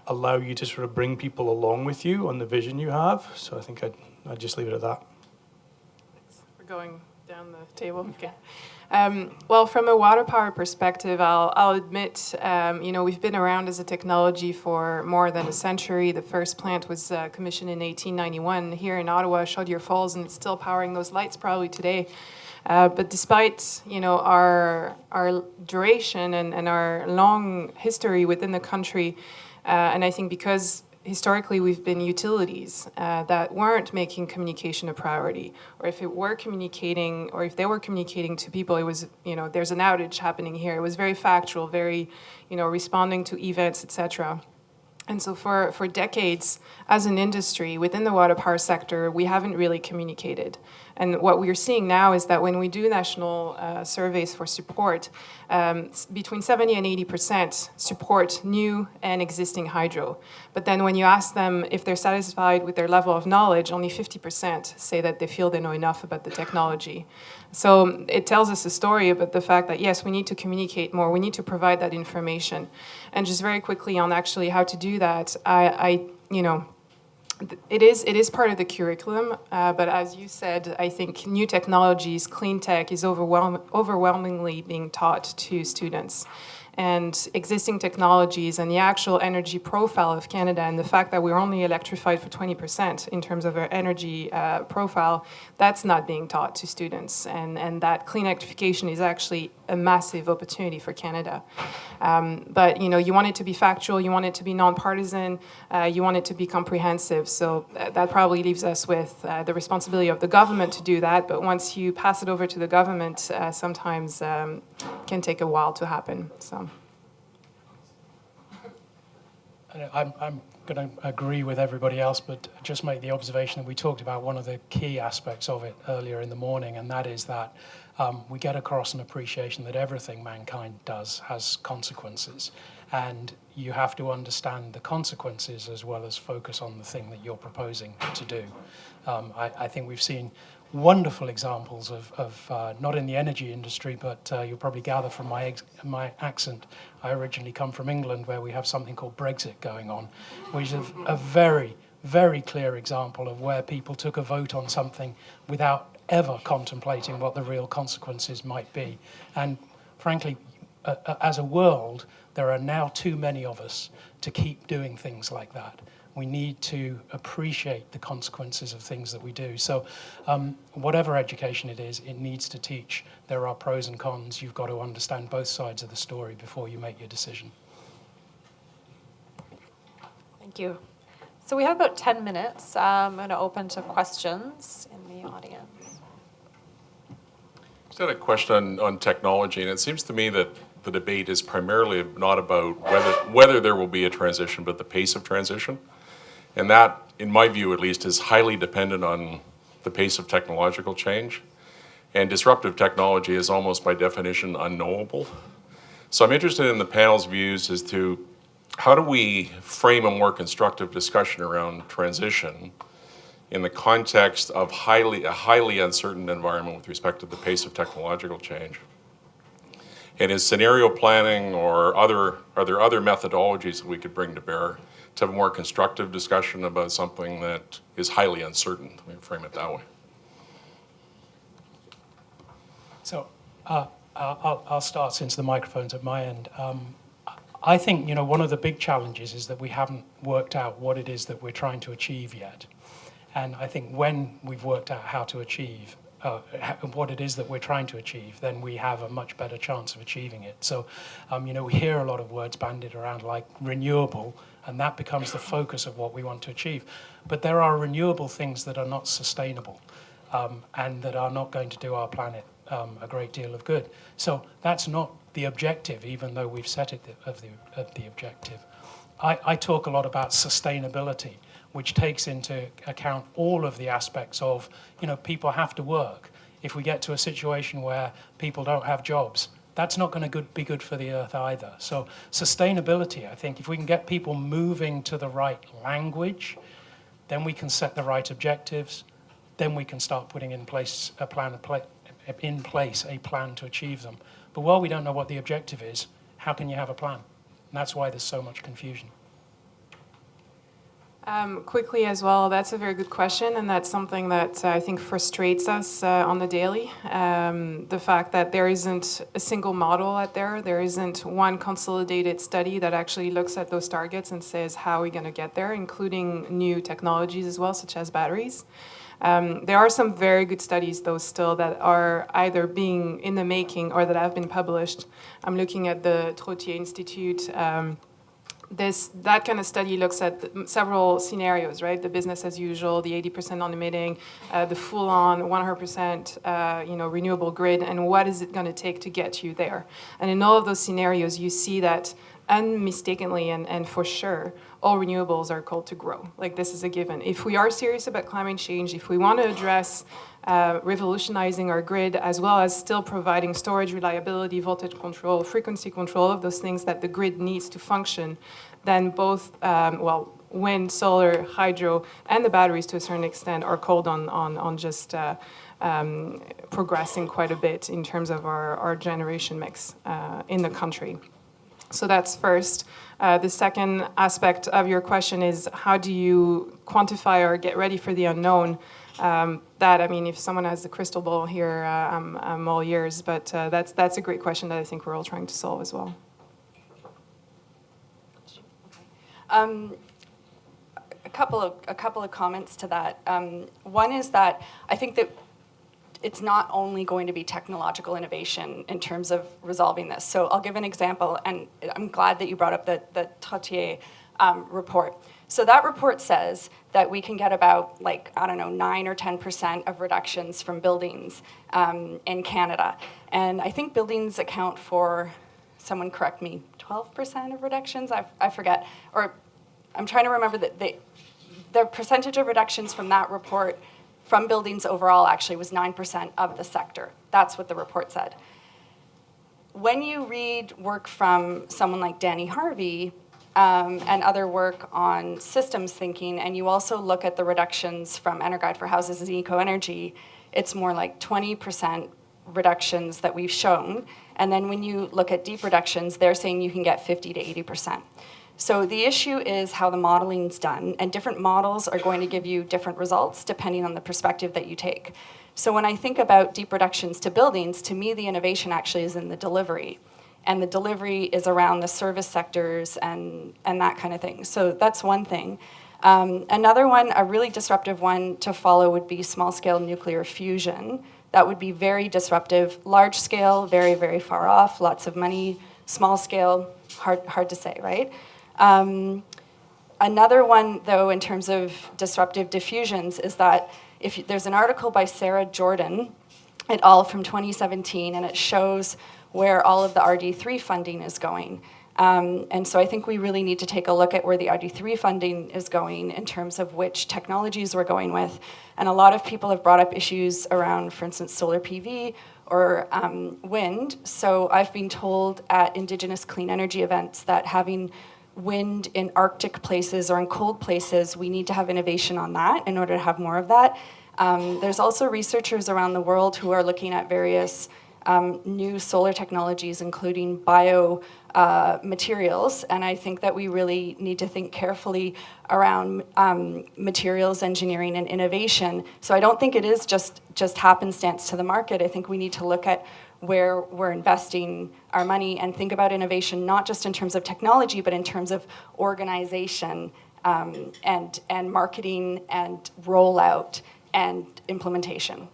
allow you to sort of bring people along with you on the vision you have. So I think I'd just leave it at that. Thanks. We're going down the table. Okay. Well, from a water power perspective, I'll admit, we've been around as a technology for more than a century. The first plant was commissioned in 1891 here in Ottawa, Chaudière Falls, and it's still powering those lights probably today. But despite, our duration and our long history within the country, and I think because historically we've been utilities that weren't making communication a priority, or if it were communicating, or if they were communicating to people, it was, there's an outage happening here. It was very factual, very, responding to events, etc. And so for decades, as an industry within the water power sector, we haven't really communicated. And what we're seeing now is that when we do national surveys for support, between 70 and 80% support new and existing hydro. But then when you ask them if they're satisfied with their level of knowledge, only 50% say that they feel they know enough about the technology. So it tells us a story about the fact that, yes, we need to communicate more, we need to provide that information. And just very quickly on actually how to do that, it is part of the curriculum, but as you said, I think new technologies, clean tech is overwhelmingly being taught to students. and existing technologies and the actual energy profile of Canada and the fact that we're only electrified for 20% in terms of our energy profile, that's not being taught to students. And that clean electrification is actually a massive opportunity for Canada. But you want it to be factual, you want it to be nonpartisan, you want it to be comprehensive. So that probably leaves us with the responsibility of the government to do that. But once you pass it over to the government, sometimes it can take a while to happen. So. I'm going to agree with everybody else, but just make the observation that we talked about one of the key aspects of it earlier in the morning, and that is that we get across an appreciation that everything mankind does has consequences, and you have to understand the consequences as well as focus on the thing that you're proposing to do. I think we've seen wonderful examples of not in the energy industry, but you'll probably gather from my accent, I originally come from England, where we have something called Brexit going on, which is a very, very clear example of where people took a vote on something without ever contemplating what the real consequences might be. And frankly, as a world, there are now too many of us to keep doing things like that. We need to appreciate the consequences of things that we do. So whatever education it is, it needs to teach. There are pros and cons. You've got to understand both sides of the story before you make your decision. Thank you. So we have about 10 minutes. I'm going to open to questions in the audience. I just had a question on technology, and it seems to me that the debate is primarily not about whether there will be a transition, but the pace of transition. And that, in my view at least, is highly dependent on the pace of technological change. And disruptive technology is almost by definition unknowable. So I'm interested in the panel's views as to how do we frame a more constructive discussion around transition in the context of a highly uncertain environment with respect to the pace of technological change. And is scenario planning or are there other methodologies that we could bring to bear to have a more constructive discussion about something that is highly uncertain? Let me frame it that way. So I'll start since the microphone's at my end. I think one of the big challenges is that we haven't worked out what it is that we're trying to achieve yet. And I think when we've worked out how to achieve what it is that we're trying to achieve, then we have a much better chance of achieving it. So, we hear a lot of words bandied around like renewable, and that becomes the focus of what we want to achieve. But there are renewable things that are not sustainable and that are not going to do our planet a great deal of good. So that's not the objective, even though we've set it of the objective. I talk a lot about sustainability, which takes into account all of the aspects of, people have to work. If we get to a situation where people don't have jobs, that's not going to be good for the earth either. So sustainability, I think, if we can get people moving to the right language, then we can set the right objectives, then we can start putting in place a plan to achieve them. But while we don't know what the objective is, how can you have a plan? And that's why there's so much confusion. Quickly as well, that's a very good question, and that's something that I think frustrates us on the daily. The fact that there isn't a single model out there, there isn't one consolidated study that actually looks at those targets and says how are we going to get there, including new technologies as well, such as batteries. There are some very good studies, though, still that are either being in the making or that have been published. I'm looking at the Trottier Institute. That kind of study looks at several scenarios, right? The business as usual, the 80% non-emitting, the full-on 100% renewable grid, and what is it going to take to get you there? And in all of those scenarios, you see that unmistakably and for sure, all renewables are called to grow. Like, this is a given. If we are serious about climate change, if we want to address revolutionizing our grid, as well as still providing storage, reliability, voltage control, frequency control, of those things that the grid needs to function, then both, wind, solar, hydro, and the batteries to a certain extent are called on just progressing quite a bit in terms of our generation mix in the country. So that's first. The second aspect of your question is how do you quantify or get ready for the unknown? If someone has the crystal ball here, I'm all ears, but that's a great question that I think we're all trying to solve as well. A couple of comments to that. One is that I think that it's not only going to be technological innovation in terms of resolving this. So I'll give an example, and I'm glad that you brought up the Trottier report. So that report says that we can get about, like, I don't know, 9 or 10% of reductions from buildings in Canada. And I think buildings account for, someone correct me, 12% of reductions? I forget. Or I'm trying to remember that the percentage of reductions from that report from buildings overall actually was 9% of the sector. That's what the report said. When you read work from someone like Danny Harvey and other work on systems thinking, and you also look at the reductions from Energuide for Houses and Eco-Energy, it's more like 20% reductions that we've shown. And then when you look at deep reductions, they're saying you can get 50 to 80%. So the issue is how the modeling's done, and different models are going to give you different results depending on the perspective that you take. So when I think about deep reductions to buildings, to me the innovation actually is in the delivery. And the delivery is around the service sectors and that kind of thing. So that's one thing. Another one, a really disruptive one to follow would be small-scale nuclear fusion. That would be very disruptive. Large scale, very, very far off, lots of money. Small scale, hard to say, right? Another one, though, in terms of disruptive diffusions, is that there's an article by Sarah Jordan et al. From 2017, and it shows where all of the RD3 funding is going. And so I think we really need to take a look at where the RD3 funding is going in terms of which technologies we're going with. And a lot of people have brought up issues around, for instance, solar PV or wind. So I've been told at Indigenous clean energy events that having wind in Arctic places or in cold places, we need to have innovation on that in order to have more of that. There's also researchers around the world who are looking at various new solar technologies, including bio materials, and I think that we really need to think carefully around materials engineering and innovation. So I don't think it is just happenstance to the market. I think we need to look at where we're investing our money and think about innovation, not just in terms of technology, but in terms of organization and marketing and rollout and implementation.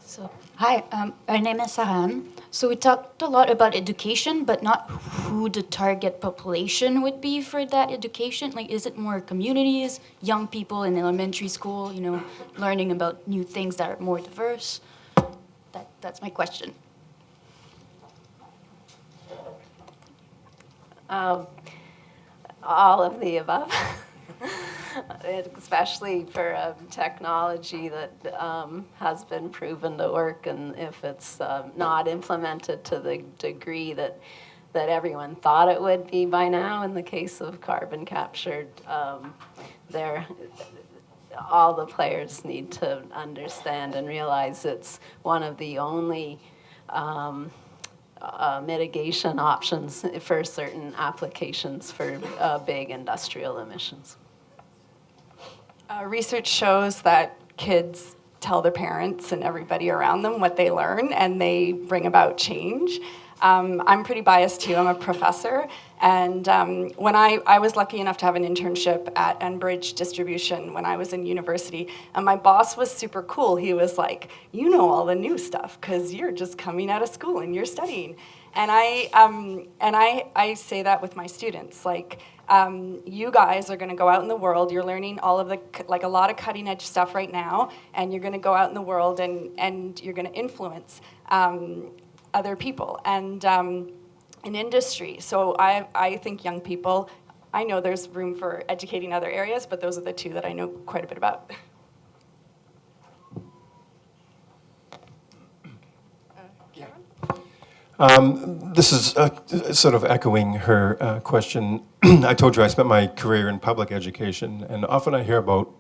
So, hi, my name is Saran. So we talked a lot about education, but not who the target population would be for that education. Like, is it more communities, young people in elementary school, learning about new things that are more diverse? That's my question. All of the above. Especially for technology that has been proven to work, and if it's not implemented to the degree that everyone thought it would be by now, in the case of carbon capture, all the players need to understand and realize it's one of the only mitigation options for certain applications for big industrial emissions. Research shows that kids tell their parents and everybody around them what they learn, and they bring about change. I'm pretty biased too. I'm a professor, and when I was lucky enough to have an internship at Enbridge Distribution when I was in university, and my boss was super cool. He was like, "You know all the new stuff because you're just coming out of school and you're studying." And I say that with my students, like, you guys are going to go out in the world. You're learning all of a lot of cutting edge stuff right now, and you're going to go out in the world and you're going to influence other people and in industry. So I think young people, I know there's room for educating other areas, but those are the two that I know quite a bit about. This is sort of echoing her question. I told you I spent my career in public education, and often I hear about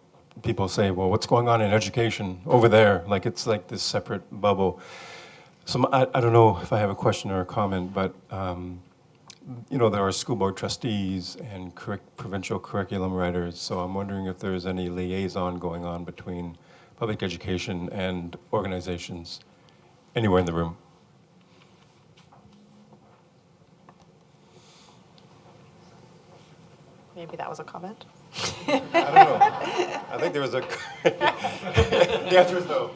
people say, well, what's going on in education over there? Like it's like this separate bubble. So I don't know if I have a question or a comment, but there are school board trustees and provincial curriculum writers, so I'm wondering if there's any liaison going on between public education and organizations anywhere in the room. Maybe that was a comment. I don't know. I think there was a. The answer is no.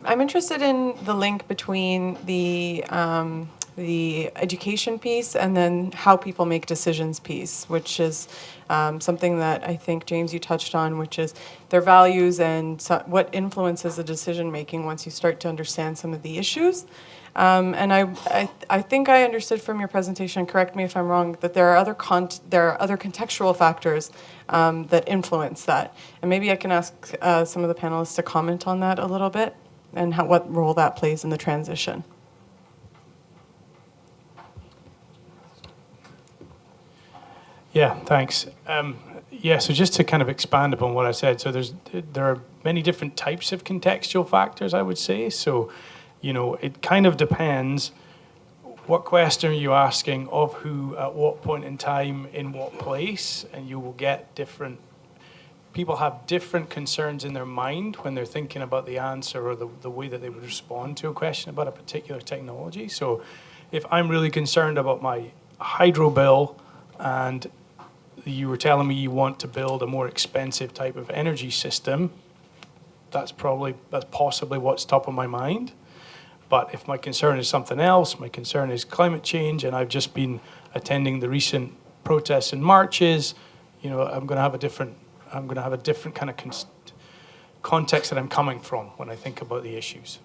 I'm interested in the link between the education piece and then how people make decisions piece, which is something that I think, James, you touched on, which is their values and what influences the decision making once you start to understand some of the issues. And I think I understood from your presentation, correct me if I'm wrong, that there are other contextual factors that influence that. And maybe I can ask some of the panelists to comment on that a little bit and what role that plays in the transition. Yeah, thanks. So just to kind of expand upon what I said, so there are many different types of contextual factors, I would say. So, it kind of depends what question are you asking of who, at what point in time, in what place, and you will get different, people have different concerns in their mind when they're thinking about the answer or the way that they would respond to a question about a particular technology. So if I'm really concerned about my hydro bill and you were telling me you want to build a more expensive type of energy system, that's possibly what's top of my mind. But if my concern is something else, my concern is climate change, and I've just been attending the recent protests and marches, I'm going to have a different kind of context that I'm coming from when I think about the issues.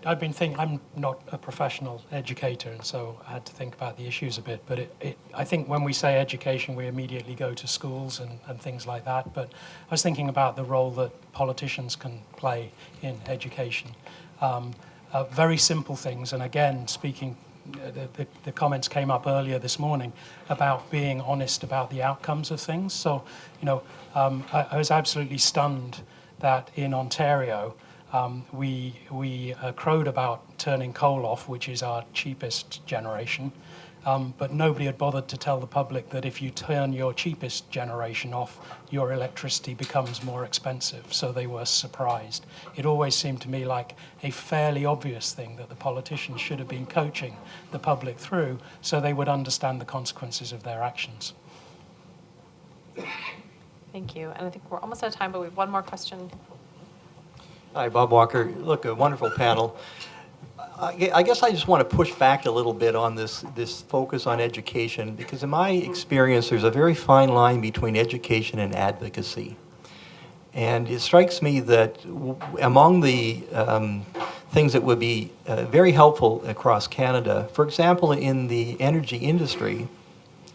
I've been thinking, I'm not a professional educator, and so I had to think about the issues a bit. But I think when we say education, we immediately go to schools and things like that. But I was thinking about the role that politicians can play in education. Very simple things, and again, speaking, the comments came up earlier this morning about being honest about the outcomes of things. So, I was absolutely stunned that in Ontario, we crowed about turning coal off, which is our cheapest generation, but nobody had bothered to tell the public that if you turn your cheapest generation off, your electricity becomes more expensive. So they were surprised. It always seemed to me like a fairly obvious thing that the politicians should have been coaching the public through so they would understand the consequences of their actions. Thank you. And I think we're almost out of time, but we have one more question. Hi, Bob Walker. Look, a wonderful panel. I guess I just want to push back a little bit on this focus on education, because in my experience, there's a very fine line between education and advocacy. And it strikes me that among the things that would be very helpful across Canada, for example, in the energy industry,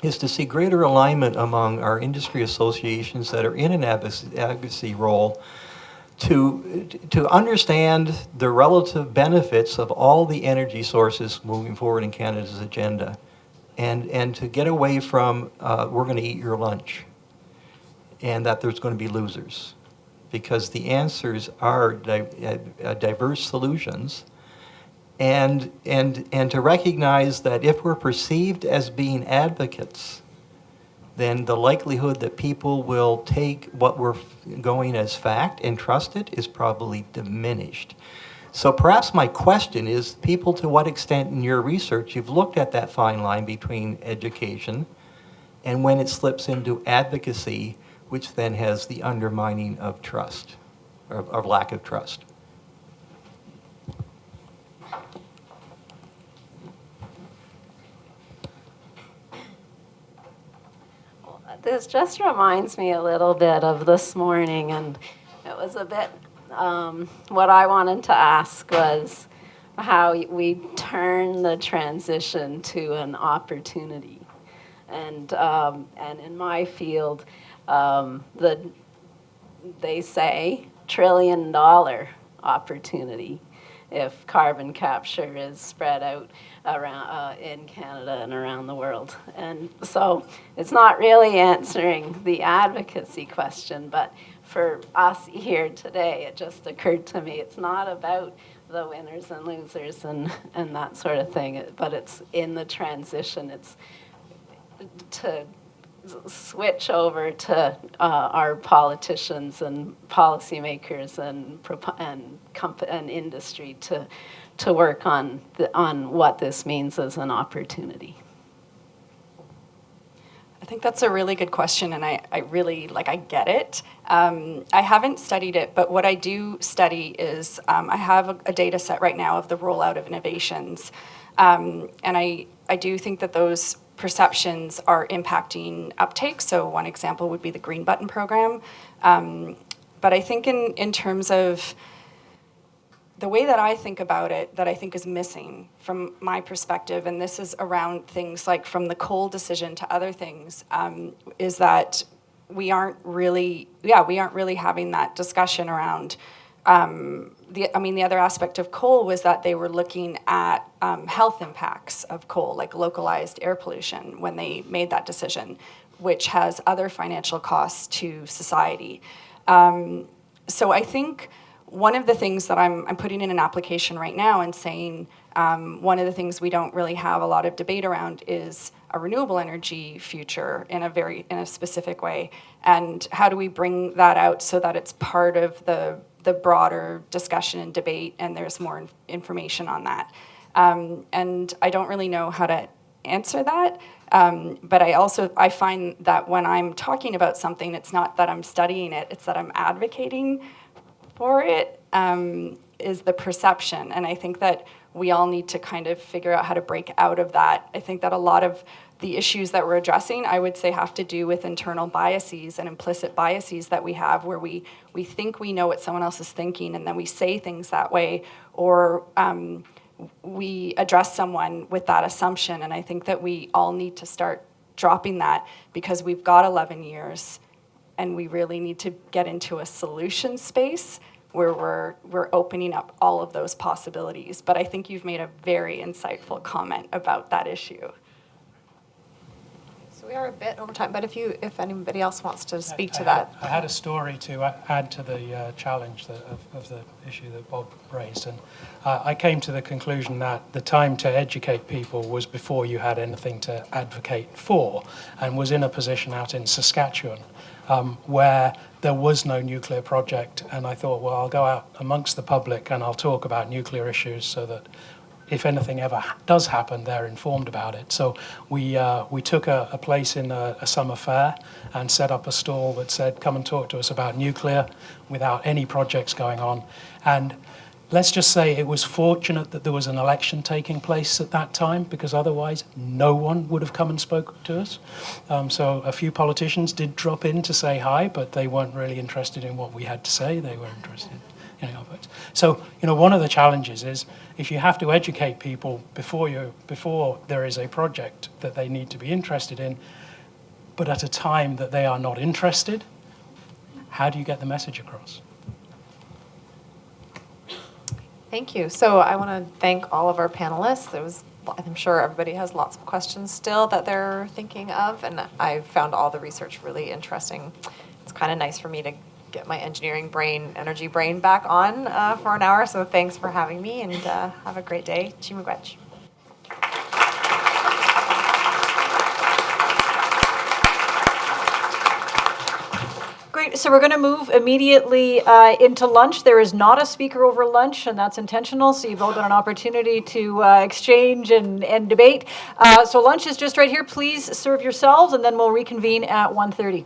is to see greater alignment among our industry associations that are in an advocacy role to understand the relative benefits of all the energy sources moving forward in Canada's agenda, and to get away from we're going to eat your lunch, and that there's going to be losers, because the answers are diverse solutions, and to recognize that if we're perceived as being advocates, then the likelihood that people will take what we're going as fact and trust it is probably diminished. So perhaps my question is, people, to what extent in your research you've looked at that fine line between education and when it slips into advocacy, which then has the undermining of trust, or lack of trust? This just reminds me a little bit of this morning, and it was a bit, what I wanted to ask was how we turn the transition to an opportunity. And in my field, they say $1 trillion opportunity if carbon capture is spread out around in Canada and around the world. And so it's not really answering the advocacy question, but for us here today, it just occurred to me, it's not about the winners and losers and that sort of thing, but it's in the transition. It's to switch over to our politicians and policymakers and industry to work on what this means as an opportunity. I think that's a really good question, and I really, I get it. I haven't studied it, but what I do study is I have a data set right now of the rollout of innovations, and I do think that those perceptions are impacting uptake. So one example would be the Green Button program. But I think in terms of the way that I think about it, that I think is missing from my perspective, and this is around things like from the coal decision to other things, is that we aren't really having that discussion around. The other aspect of coal was that they were looking at health impacts of coal, like localized air pollution, when they made that decision, which has other financial costs to society. So I think one of the things that I'm putting in an application right now and saying one of the things we don't really have a lot of debate around is a renewable energy future in a specific way, and how do we bring that out so that it's part of the broader discussion and debate, and there's more information on that. And I don't really know how to answer that, but I find that when I'm talking about something, it's not that I'm studying it, it's that I'm advocating for it, is the perception. And I think that we all need to kind of figure out how to break out of that. I think that a lot of the issues that we're addressing, I would say, have to do with internal biases and implicit biases that we have, where we think we know what someone else is thinking, and then we say things that way, or we address someone with that assumption. And I think that we all need to start dropping that, because we've got 11 years, and we really need to get into a solution space where we're opening up all of those possibilities. But I think you've made a very insightful comment about that issue. So we are a bit over time, but if anybody else wants to speak to that. I had a story to add to the challenge of the issue that Bob raised, and I came to the conclusion that the time to educate people was before you had anything to advocate for, and was in a position out in Saskatchewan where there was no nuclear project, and I thought, well, I'll go out amongst the public and I'll talk about nuclear issues so that if anything ever does happen, they're informed about it. So we took a place in a summer fair and set up a stall that said, come and talk to us about nuclear, without any projects going on. And let's just say it was fortunate that there was an election taking place at that time, because otherwise no one would have come and spoke to us. So a few politicians did drop in to say hi, but they weren't really interested in what we had to say. They were interested in our votes. So, one of the challenges is, if you have to educate people before there is a project that they need to be interested in, but at a time that they are not interested, how do you get the message across? Thank you. So I want to thank all of our panelists. I'm sure everybody has lots of questions still that they're thinking of, and I found all the research really interesting. It's kind of nice for me to get my engineering brain, energy brain back on for an hour, so thanks for having me, and have a great day. Chimagwech. Great. So we're going to move immediately into lunch. There is not a speaker over lunch, and that's intentional. So you've all got an opportunity to exchange and debate. So lunch is just right here. Please serve yourselves, and then we'll reconvene at 1:30.